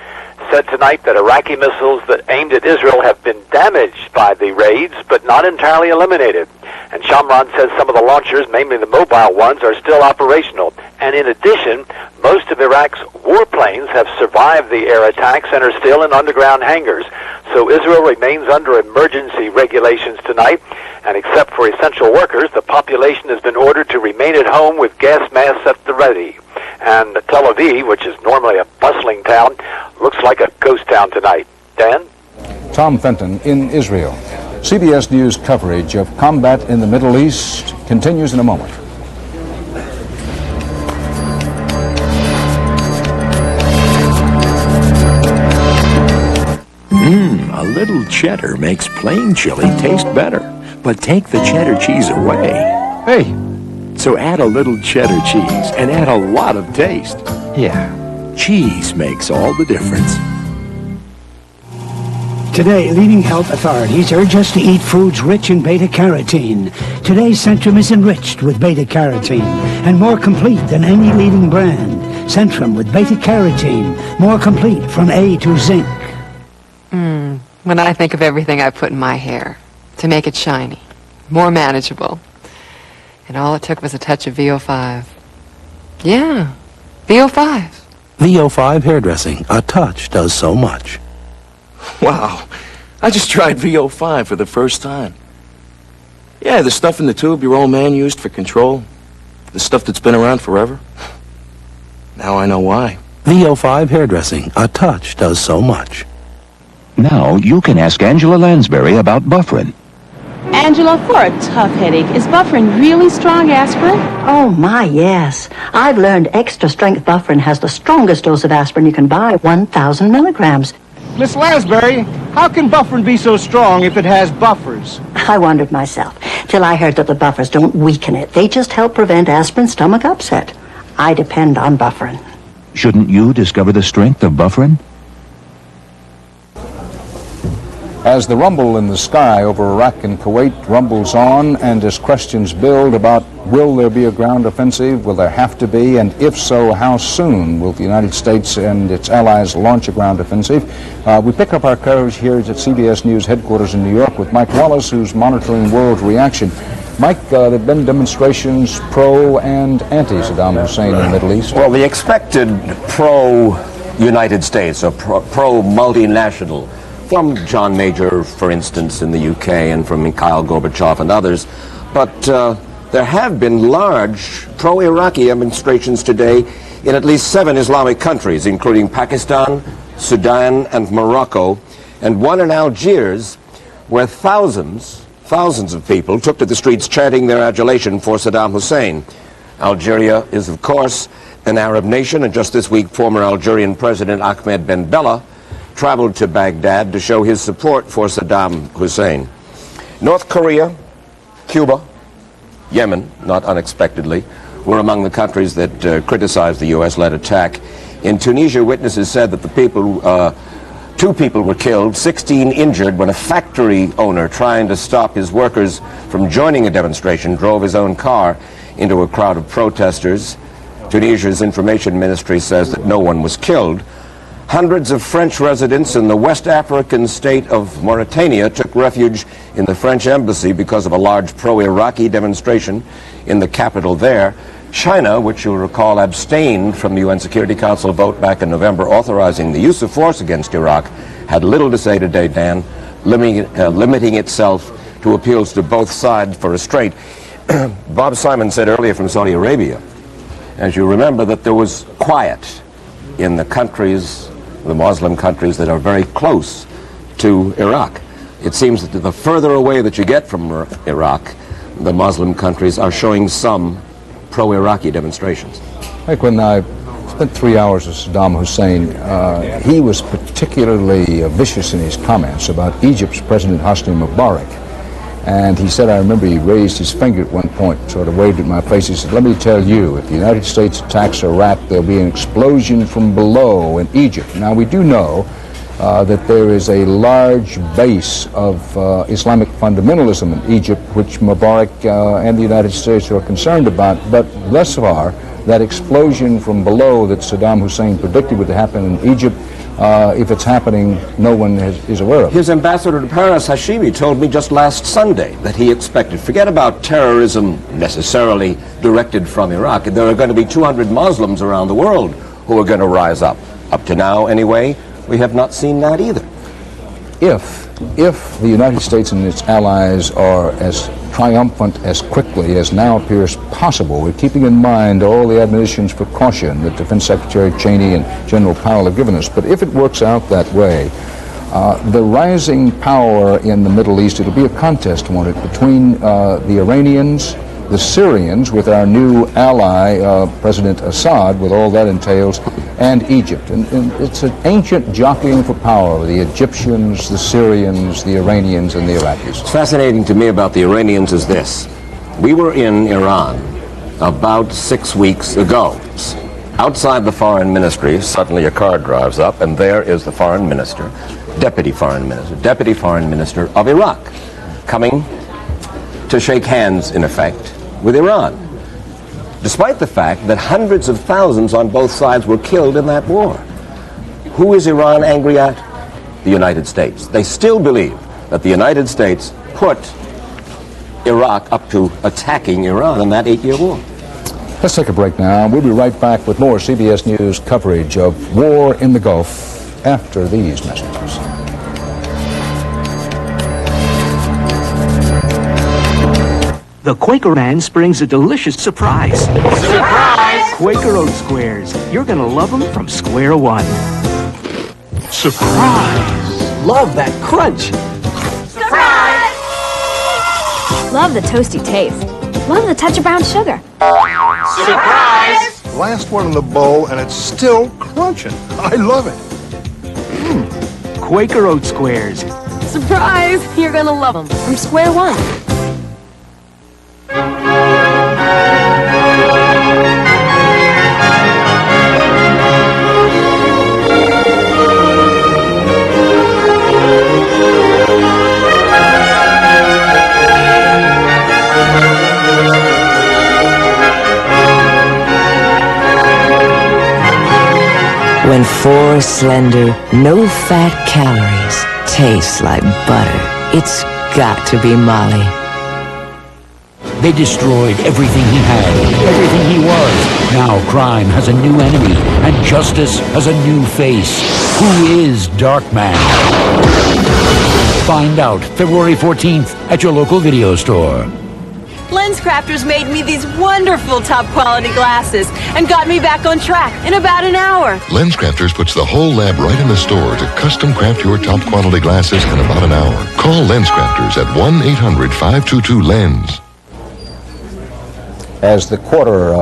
said tonight that Iraqi missiles that aimed at Israel have been damaged by the raids, but not entirely eliminated. And Shamran says some of the launchers, mainly the mobile ones, are still operational. And in addition, most of Iraq's warplanes have survived the air attacks and are still in underground hangars. So Israel remains under emergency regulations tonight, and except for essential workers, the population has been ordered to remain at home with gas masks at the ready. And Tel Aviv, which is normally a bustling town, looks like a ghost town tonight. Dan? Tom Fenton in Israel. CBS News coverage of combat in the Middle East continues in a moment. A little cheddar makes plain chili taste better. But take the cheddar cheese away. Hey! So add a little cheddar cheese and add a lot of taste. Yeah, cheese makes all the difference. Today, leading health authorities urge us to eat foods rich in beta-carotene. Today's Centrum is enriched with beta-carotene and more complete than any leading brand. Centrum with beta-carotene, more complete from A to zinc. When I think of everything I put in my hair to make it shiny, more manageable, and all it took was a touch of VO5. Yeah, VO5. VO5 hairdressing. A touch does so much. Wow, I just tried VO5 for the first time. Yeah, the stuff in the tube your old man used for control. The stuff that's been around forever. Now I know why. VO5 hairdressing. A touch does so much. Now you can ask Angela Lansbury about Bufferin. Angela, for a tough headache, is Bufferin really strong aspirin? Oh, my, yes. I've learned extra strength Bufferin has the strongest dose of aspirin you can buy, 1,000 milligrams. Miss Lansbury, how can Bufferin be so strong if it has buffers? I wondered myself, till I heard that the buffers don't weaken it. They just help prevent aspirin stomach upset. I depend on Bufferin. Shouldn't you discover the strength of Bufferin? As the rumble in the sky over Iraq and Kuwait rumbles on, and as questions build about will there be a ground offensive, will there have to be, and if so, how soon will the United States and its allies launch a ground offensive, we pick up our coverage here at CBS News headquarters in New York with Mike Wallace, who's monitoring world reaction. Mike, there have been demonstrations pro and anti-Saddam Hussein in the Middle East. Well, the expected pro-United States, or pro-multinational, from John Major, for instance, in the UK, and from Mikhail Gorbachev and others. But there have been large pro-Iraqi demonstrations today in at least 7 Islamic countries, including Pakistan, Sudan, and Morocco, and one in Algiers, where thousands of people took to the streets chanting their adulation for Saddam Hussein. Algeria is, of course, an Arab nation, and just this week, former Algerian President Ahmed Ben Bella traveled to Baghdad to show his support for Saddam Hussein. North Korea, Cuba, Yemen, not unexpectedly, were among the countries that criticized the U.S.-led attack. In Tunisia, witnesses said that the 2 people were killed, 16 injured when a factory owner trying to stop his workers from joining a demonstration drove his own car into a crowd of protesters. Tunisia's information ministry says that no one was killed. Hundreds of French residents in the West African state of Mauritania took refuge in the French embassy because of a large pro-Iraqi demonstration in the capital there. China, which you'll recall abstained from the UN Security Council vote back in November authorizing the use of force against Iraq, had little to say today, Dan, limiting itself to appeals to both sides for restraint. Bob Simon said earlier from Saudi Arabia, as you remember, that there was quiet in the countries, the Muslim countries that are very close to Iraq. It seems that the further away that you get from Iraq, the Muslim countries are showing some pro-Iraqi demonstrations. Like when I spent 3 hours with Saddam Hussein, he was particularly vicious in his comments about Egypt's President Hosni Mubarak. And he said, I remember he raised his finger at one point, sort of waved at my face. He said, let me tell you, if the United States attacks Iraq, there'll be an explosion from below in Egypt. Now, we do know that there is a large base of Islamic fundamentalism in Egypt, which Mubarak and the United States are concerned about. But thus far, that explosion from below that Saddam Hussein predicted would happen in Egypt, if it's happening, no one is aware of it. His ambassador to Paris, Hashimi, told me just last Sunday that he expected, forget about terrorism necessarily directed from Iraq, there are going to be 200 Muslims around the world who are going to rise up. Up to now, anyway, we have not seen that either. If the United States and its allies are as triumphant as quickly as now appears possible, we're keeping in mind all the admonitions for caution that Defense Secretary Cheney and General Powell have given us. But if it works out that way, the rising power in the Middle East, it'll be a contest, won't it, between the Iranians, the Syrians, with our new ally, President Assad, with all that entails, and Egypt. And it's an ancient jockeying for power, the Egyptians, the Syrians, the Iranians, and the Iraqis. What's fascinating to me about the Iranians is this. We were in Iran about 6 weeks ago. Outside the foreign ministry, suddenly a car drives up, and there is the foreign minister, deputy foreign minister of Iraq, coming to shake hands, in effect, with Iran, despite the fact that hundreds of thousands on both sides were killed in that war. Who is Iran angry at? The United States. They still believe that the United States put Iraq up to attacking Iran in that 8-year war. Let's take a break now. We'll be right back with more CBS News coverage of war in the Gulf after these messages. The Quaker Man brings a delicious surprise. Surprise! Quaker Oat Squares. You're going to love them from square one. Surprise! Love that crunch. Surprise! Love the toasty taste. Love the touch of brown sugar. Surprise! Last one in the bowl, and it's still crunching. I love it. Quaker Oat Squares. Surprise! You're going to love them from square one. When 4 slender, no-fat calories taste like butter, it's got to be Molly. They destroyed everything he had, everything he was. Now crime has a new enemy, and justice has a new face. Who is Darkman? Find out February 14th at your local video store. LensCrafters made me these wonderful top-quality glasses and got me back on track in about an hour. LensCrafters puts the whole lab right in the store to custom craft your top-quality glasses in about an hour. Call LensCrafters at 1-800-522-LENS. As the quarter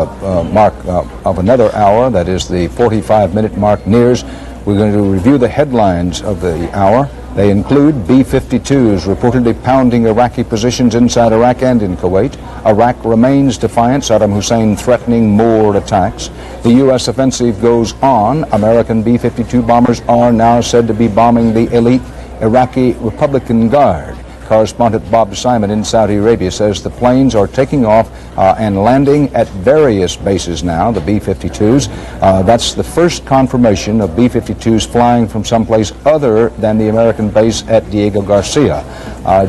mark of another hour, that is the 45-minute mark, nears, We're going to review the headlines of the hour. They include B-52s reportedly pounding Iraqi positions inside Iraq and in Kuwait. Iraq remains defiant, Saddam Hussein threatening more attacks. The U.S. offensive goes on. American B-52 bombers are now said to be bombing the elite Iraqi Republican Guard. Correspondent Bob Simon in Saudi Arabia says the planes are taking off and landing at various bases now, the B-52s. That's the first confirmation of B-52s flying from someplace other than the American base at Diego Garcia.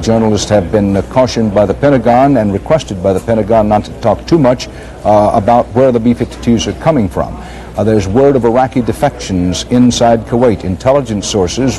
Journalists have been cautioned by the Pentagon and requested by the Pentagon not to talk too much about where the B-52s are coming from. There's word of Iraqi defections inside Kuwait. Intelligence sources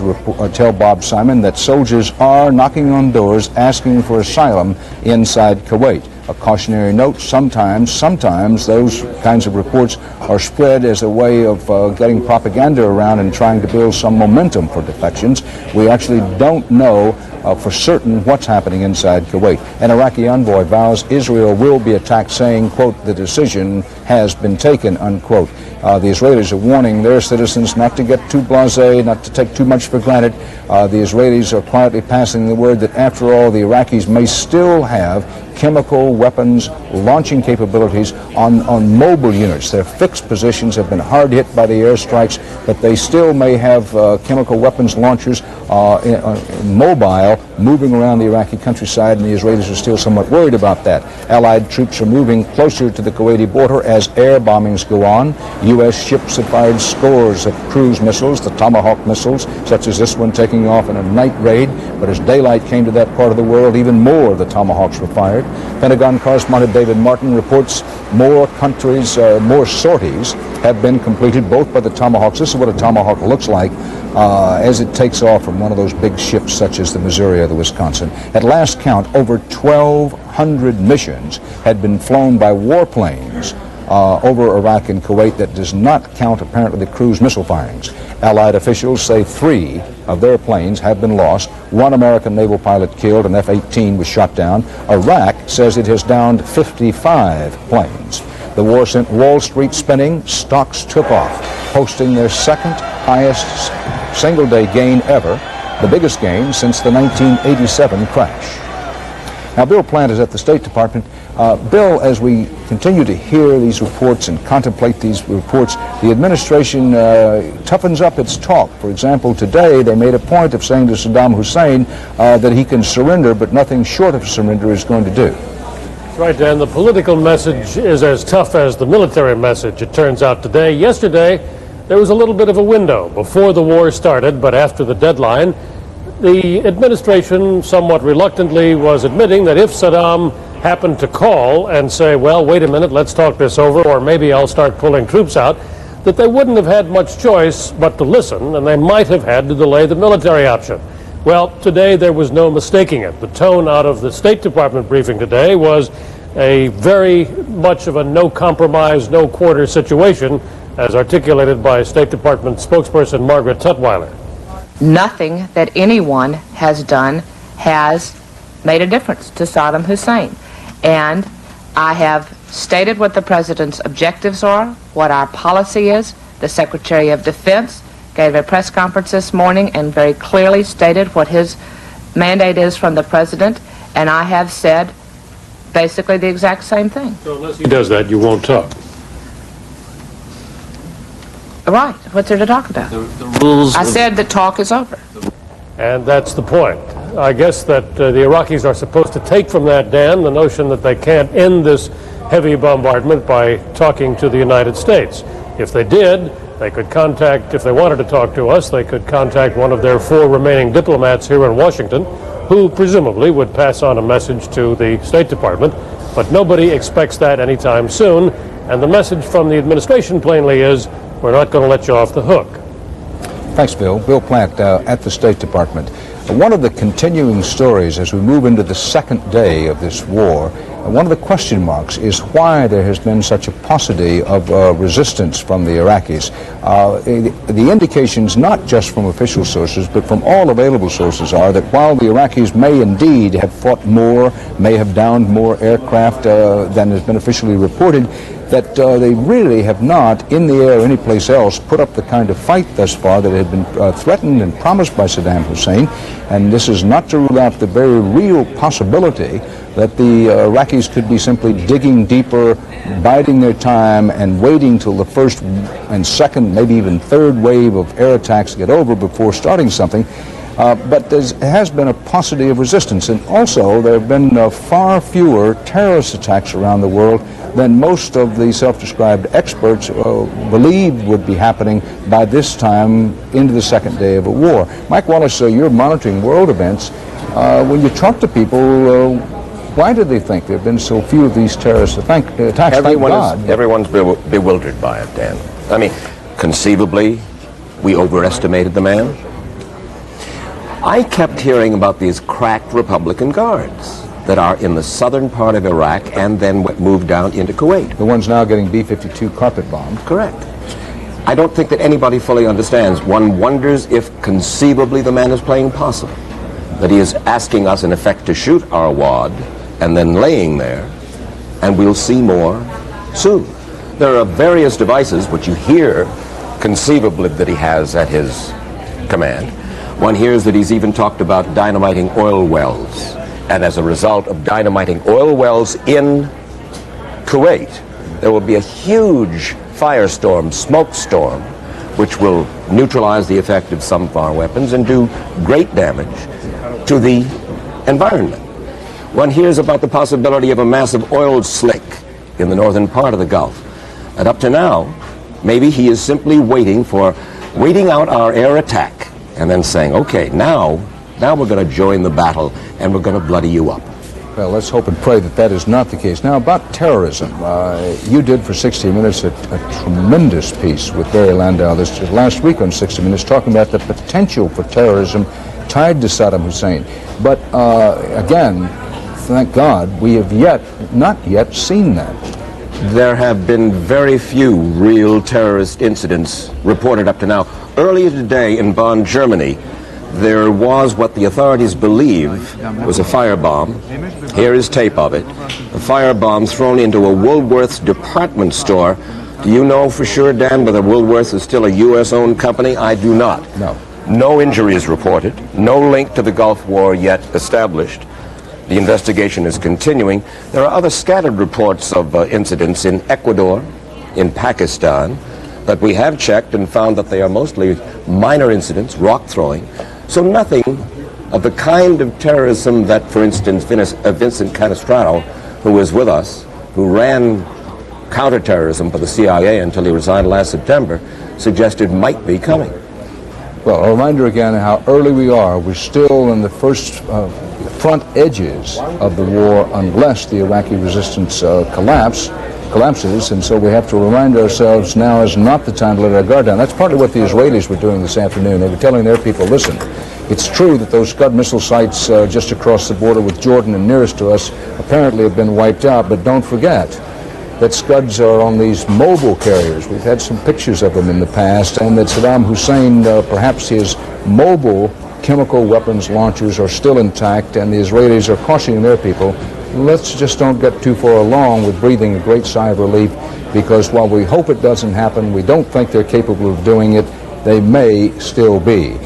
tell Bob Simon that soldiers are knocking on doors asking for asylum inside Kuwait. A cautionary note, sometimes those kinds of reports are spread as a way of getting propaganda around and trying to build some momentum for defections. We actually don't know for certain what's happening inside Kuwait. An Iraqi envoy vows Israel will be attacked, saying, quote, the decision has been taken, unquote. The Israelis are warning their citizens not to get too blasé, not to take too much for granted. The Israelis are quietly passing the word that, after all, the Iraqis may still have chemical weapons launching capabilities on mobile units. Their fixed positions have been hard hit by the airstrikes, but they still may have chemical weapons launchers mobile moving around the Iraqi countryside, and the Israelis are still somewhat worried about that. Allied troops are moving closer to the Kuwaiti border as air bombings go on. U.S. ships have fired scores of cruise missiles, the Tomahawk missiles, such as this one taking off in a night raid, but as daylight came to that part of the world, even more of the Tomahawks were fired. Pentagon correspondent David Martin reports more countries, more sorties have been completed, both by the Tomahawks. This is what a Tomahawk looks like as it takes off from one of those big ships such as the Missouri or the Wisconsin. At last count, over 1,200 missions had been flown by warplanes over Iraq and Kuwait. That does not count, apparently, the cruise missile firings. Allied officials say 3 of their planes have been lost. 1 American naval pilot killed, an F-18 was shot down. Iraq says it has downed 55 planes. The war sent Wall Street spinning. Stocks took off, posting their second highest single-day gain ever, the biggest gain since the 1987 crash. Now, Bill Plant is at the State Department. Bill, as we continue to hear these reports and contemplate these reports, the administration toughens up its talk. For example, today they made a point of saying to Saddam Hussein that he can surrender, but nothing short of surrender is going to do. That's right, Dan. The political message is as tough as the military message, it turns out today. Yesterday, there was a little bit of a window before the war started, but after the deadline, the administration somewhat reluctantly was admitting that if Saddam happened to call and say, well, wait a minute, let's talk this over, or maybe I'll start pulling troops out, that they wouldn't have had much choice but to listen, and they might have had to delay the military option. Well, today there was no mistaking it. The tone out of the State Department briefing today was a very much of a no compromise, no quarter situation, as articulated by State Department spokesperson Margaret Tutwiler. Nothing that anyone has done has made a difference to Saddam Hussein. And I have stated what the president's objectives are, what our policy is. The Secretary of Defense gave a press conference this morning and very clearly stated what his mandate is from the president. And I have said basically the exact same thing. So unless he does that, you won't talk. Right. What's there to talk about? The rules. I said the talk is over. And that's the point. I guess that the Iraqis are supposed to take from that, Dan, the notion that they can't end this heavy bombardment by talking to the United States. If they did, they could contact, if they wanted to talk to us, they could contact one of their 4 remaining diplomats here in Washington, who presumably would pass on a message to the State Department. But nobody expects that anytime soon. And the message from the administration plainly is, we're not going to let you off the hook. Thanks, Bill. Bill Plant at the State Department. One of the continuing stories as we move into the second day of this war, one of the question marks is why there has been such a paucity of resistance from the Iraqis. The indications, not just from official sources, but from all available sources, are that while the Iraqis may indeed have fought more, may have downed more aircraft than has been officially reported, that they really have not, in the air or anyplace else, put up the kind of fight thus far that had been threatened and promised by Saddam Hussein. And this is not to rule out the very real possibility that the Iraqis could be simply digging deeper, biding their time, and waiting till the first and second, maybe even third wave of air attacks get over before starting something. But there has been a paucity of resistance, and also there have been far fewer terrorist attacks around the world than most of the self-described experts believed would be happening by this time into the second day of a war. Mike Wallace, you're monitoring world events. When you talk to people, why do they think there have been so few of these terrorist attacks? Everyone's bewildered by it, Dan. I mean, conceivably, we overestimated the man. I kept hearing about these crack Republican guards that are in the southern part of Iraq and then moved down into Kuwait. The ones now getting B-52 carpet bombed. Correct. I don't think that anybody fully understands. One wonders if conceivably the man is playing possum, that he is asking us in effect to shoot our wad and then laying there, and we'll see more soon. There are various devices which you hear conceivably that he has at his command. One hears that he's even talked about dynamiting oil wells. And as a result of dynamiting oil wells in Kuwait, there will be a huge firestorm, smoke storm, which will neutralize the effect of some far weapons and do great damage to the environment. One hears about the possibility of a massive oil slick in the northern part of the Gulf. And up to now, maybe he is simply waiting out our air attack and then saying, okay, now we're going to join the battle and we're going to bloody you up. Well, let's hope and pray that that is not the case. Now, about terrorism, you did for 60 Minutes a tremendous piece with Barry Landau this last week on 60 Minutes talking about the potential for terrorism tied to Saddam Hussein. But again, thank God, we have not yet seen that. There have been very few real terrorist incidents reported up to now. Earlier today in Bonn, Germany, there was what the authorities believe was a firebomb. Here is tape of it. A firebomb thrown into a Woolworth's department store. Do you know for sure, Dan, whether Woolworths is still a U.S.-owned company? I do not. No. No injuries reported. No link to the Gulf War yet established. The investigation is continuing. There are other scattered reports of incidents in Ecuador, in Pakistan, that we have checked and found that they are mostly minor incidents, rock throwing. So nothing of the kind of terrorism that, for instance, Vincent Canestraro, who was with us, who ran counterterrorism for the CIA until he resigned last September, suggested might be coming. Well, a reminder again how early we are. We're still in the first front edges of the war unless the Iraqi resistance collapses, and so we have to remind ourselves now is not the time to let our guard down. That's partly what the Israelis were doing this afternoon. They were telling their people, listen, it's true that those Scud missile sites just across the border with Jordan and nearest to us apparently have been wiped out, but don't forget that Scuds are on these mobile carriers. We've had some pictures of them in the past, and that Saddam Hussein, perhaps his mobile chemical weapons launchers are still intact, and the Israelis are cautioning their people, let's just don't get too far along with breathing a great sigh of relief, because while we hope it doesn't happen, we don't think they're capable of doing it, they may still be.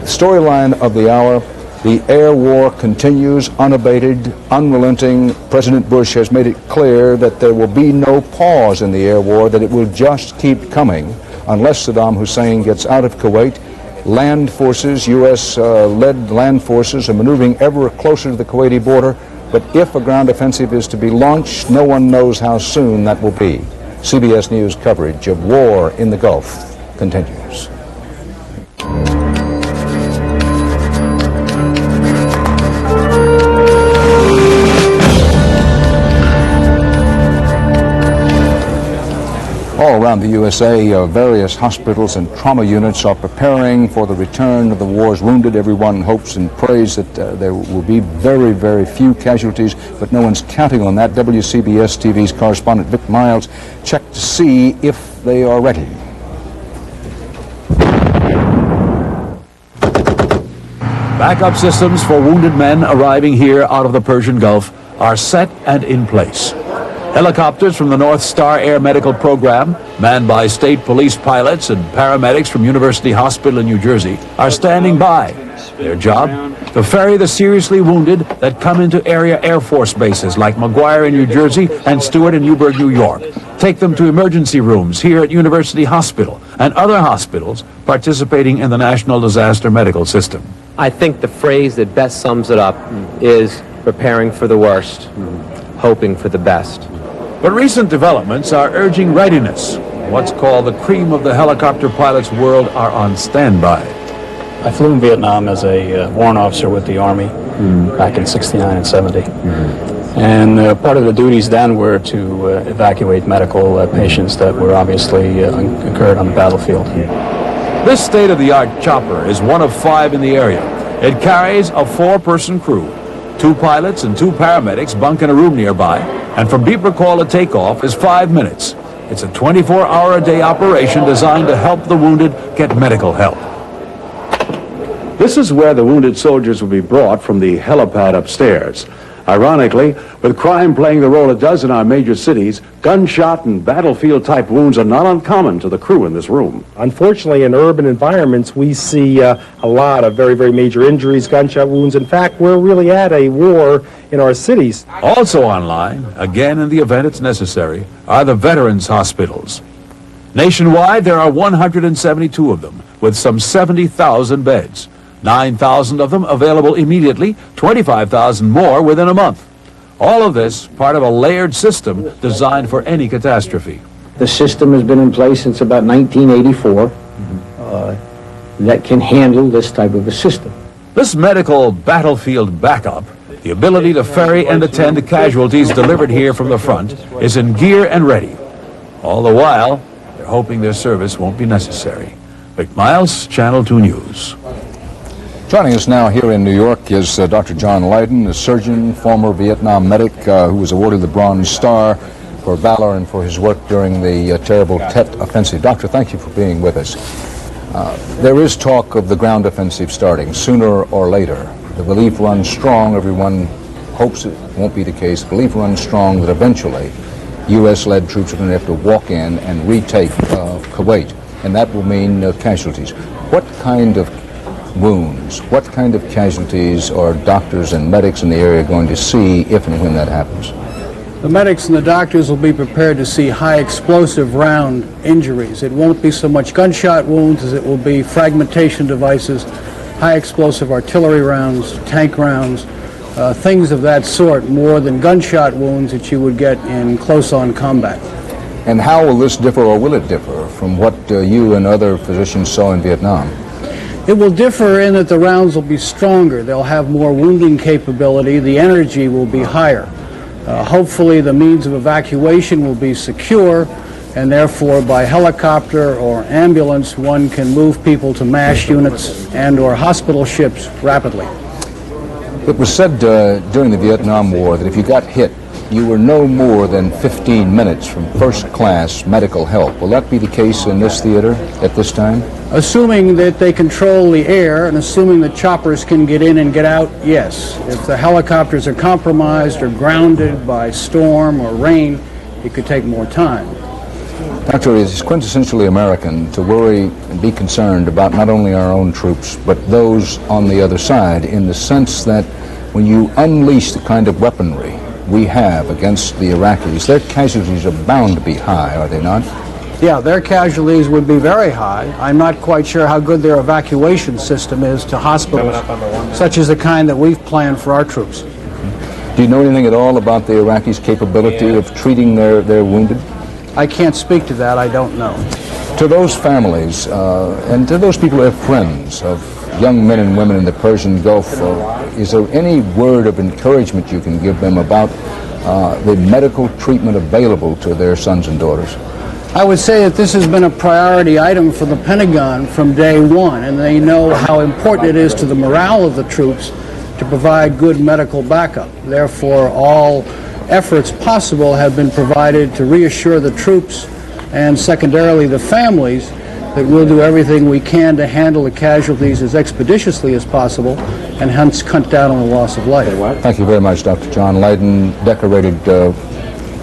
Storyline of the hour, the air war continues unabated, unrelenting. President Bush has made it clear that there will be no pause in the air war, that it will just keep coming unless Saddam Hussein gets out of Kuwait. Land forces, U.S.-led land forces, are maneuvering ever closer to the Kuwaiti border. But if a ground offensive is to be launched, no one knows how soon that will be. CBS News coverage of war in the Gulf continues. All around the USA, various hospitals and trauma units are preparing for the return of the war's wounded. Everyone hopes and prays that there will be very, very few casualties, but no one's counting on that. WCBS TV's correspondent Vic Miles checked to see if they are ready. Backup systems for wounded men arriving here out of the Persian Gulf are set and in place. Helicopters from the North Star Air Medical Program, manned by state police pilots and paramedics from University Hospital in New Jersey, are standing by. Their job? To ferry the seriously wounded that come into area Air Force bases like McGuire in New Jersey and Stewart in Newburgh, New York. Take them to emergency rooms here at University Hospital and other hospitals participating in the National Disaster Medical System. I think the phrase that best sums it up is preparing for the worst, hoping for the best. But recent developments are urging readiness. What's called the cream of the helicopter pilot's world are on standby. I flew in Vietnam as a warrant officer with the Army back in 69 and 70. And part of the duties then were to evacuate medical patients that were obviously incurred on the battlefield. This state-of-the-art chopper is one of 5 in the area. It carries a 4-person crew. 2 pilots and 2 paramedics bunk in a room nearby, and from beeper call to takeoff is 5 minutes. It's a 24-hour-a-day operation designed to help the wounded get medical help. This is where the wounded soldiers will be brought from the helipad upstairs. Ironically, with crime playing the role it does in our major cities, gunshot and battlefield-type wounds are not uncommon to the crew in this room. Unfortunately, in urban environments, we see a lot of very, very major injuries, gunshot wounds. In fact, we're really at a war in our cities. Also online, again in the event it's necessary, are the veterans' hospitals. Nationwide, there are 172 of them, with some 70,000 beds. 9,000 of them available immediately, 25,000 more within a month. All of this part of a layered system designed for any catastrophe. The system has been in place since about 1984 that can handle this type of a system. This medical battlefield backup, the ability to ferry and attend to casualties delivered here from the front, is in gear and ready. All the while, they're hoping their service won't be necessary. Vic Miles, Channel 2 News. Joining us now here in New York is Dr. John Lydon, a surgeon, former Vietnam medic who was awarded the Bronze Star for valor and for his work during the terrible Tet Offensive. Doctor, thank you for being with us. There is talk of the ground offensive starting sooner or later. The belief runs strong, everyone hopes it won't be the case, belief runs strong that eventually U.S.-led troops are going to have to walk in and retake Kuwait, and that will mean casualties. What kind of wounds, what kind of casualties are doctors and medics in the area going to see if and when that happens? The medics and the doctors will be prepared to see high explosive round injuries. It won't be so much gunshot wounds as it will be fragmentation devices, high explosive artillery rounds, tank rounds, things of that sort, more than gunshot wounds that you would get in close-on combat. And how will this differ, or will it differ, from what you and other physicians saw in Vietnam? It will differ in that the rounds will be stronger. They'll have more wounding capability. The energy will be higher. Hopefully the means of evacuation will be secure, and therefore by helicopter or ambulance one can move people to MASH units and or hospital ships rapidly. It was said during the Vietnam War that if you got hit, you were no more than 15 minutes from first-class medical help. Will that be the case in this theater at this time? Assuming that they control the air and assuming the choppers can get in and get out, yes. If the helicopters are compromised or grounded by storm or rain, it could take more time. Doctor, it is quintessentially American to worry and be concerned about not only our own troops, but those on the other side, in the sense that when you unleash the kind of weaponry we have against the Iraqis, their casualties are bound to be high, are they not? Yeah, their casualties would be very high. I'm not quite sure how good their evacuation system is to hospitals, such as the kind that we've planned for our troops. Do you know anything at all about the Iraqis' capability of treating their wounded? I can't speak to that. I don't know. To those families and to those people who have friends of young men and women in the Persian Gulf, is there any word of encouragement you can give them about the medical treatment available to their sons and daughters? I would say that this has been a priority item for the Pentagon from day one, and they know how important it is to the morale of the troops to provide good medical backup. Therefore, all efforts possible have been provided to reassure the troops and secondarily the families that we'll do everything we can to handle the casualties as expeditiously as possible and hence cut down on the loss of life. Thank you very much, Dr. John Leyden, decorated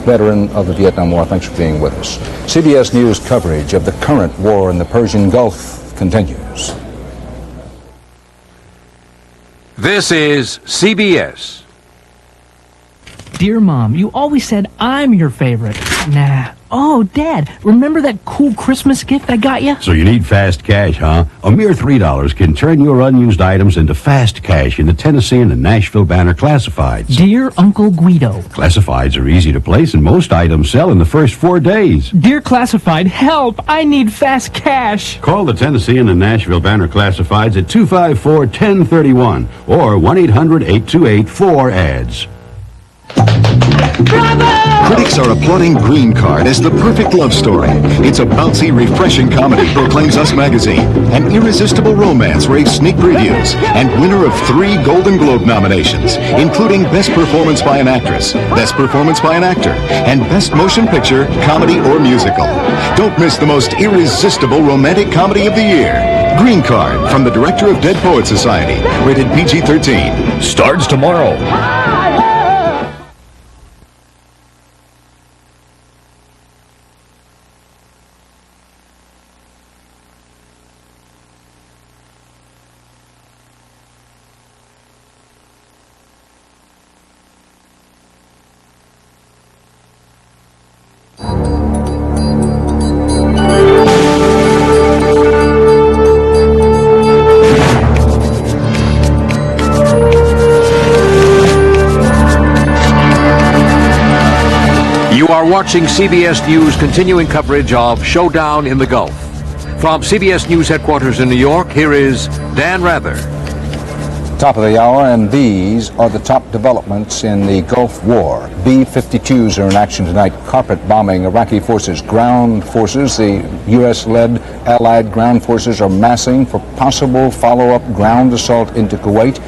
veteran of the Vietnam War. Thanks for being with us. CBS News coverage of the current war in the Persian Gulf continues. This is CBS. Dear Mom, you always said I'm your favorite. Nah. Oh, Dad, remember that cool Christmas gift I got you? So you need fast cash, huh? A mere $3 can turn your unused items into fast cash in the Tennessean and Nashville Banner Classifieds. Dear Uncle Guido. Classifieds are easy to place and most items sell in the first 4 days. Dear Classified, help! I need fast cash. Call the Tennessean and Nashville Banner Classifieds at 254-1031 or 1-800-828-4ADS. Critics are applauding Green Card as the perfect love story. It's a bouncy, refreshing comedy, proclaims Us Magazine. An irresistible romance raves sneak previews. And winner of 3 Golden Globe nominations, including Best Performance by an Actress, Best Performance by an Actor, and Best Motion Picture, Comedy or Musical. Don't miss the most irresistible romantic comedy of the year. Green Card, from the director of Dead Poets Society. Rated PG-13. Starts tomorrow. You are watching CBS News continuing coverage of Showdown in the Gulf. From CBS News headquarters in New York, here is Dan Rather. Top of the hour, and these are the top developments in the Gulf War. B-52s are in action tonight, carpet bombing Iraqi forces. Ground forces, the U.S.-led Allied ground forces, are massing for possible follow-up ground assault into Kuwait.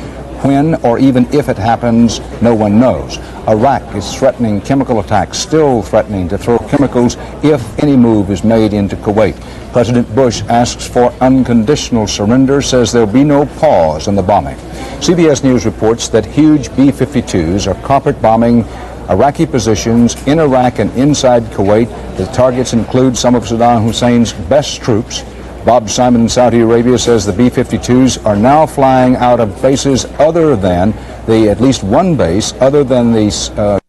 When or even if it happens, no one knows. Iraq is threatening chemical attacks, still threatening to throw chemicals if any move is made into Kuwait. President Bush asks for unconditional surrender, says there'll be no pause in the bombing. CBS News reports that huge B-52s are carpet bombing Iraqi positions in Iraq and inside Kuwait. The targets include some of Saddam Hussein's best troops. Bob Simon in Saudi Arabia says the B-52s are now flying out of bases other than at least one base other than the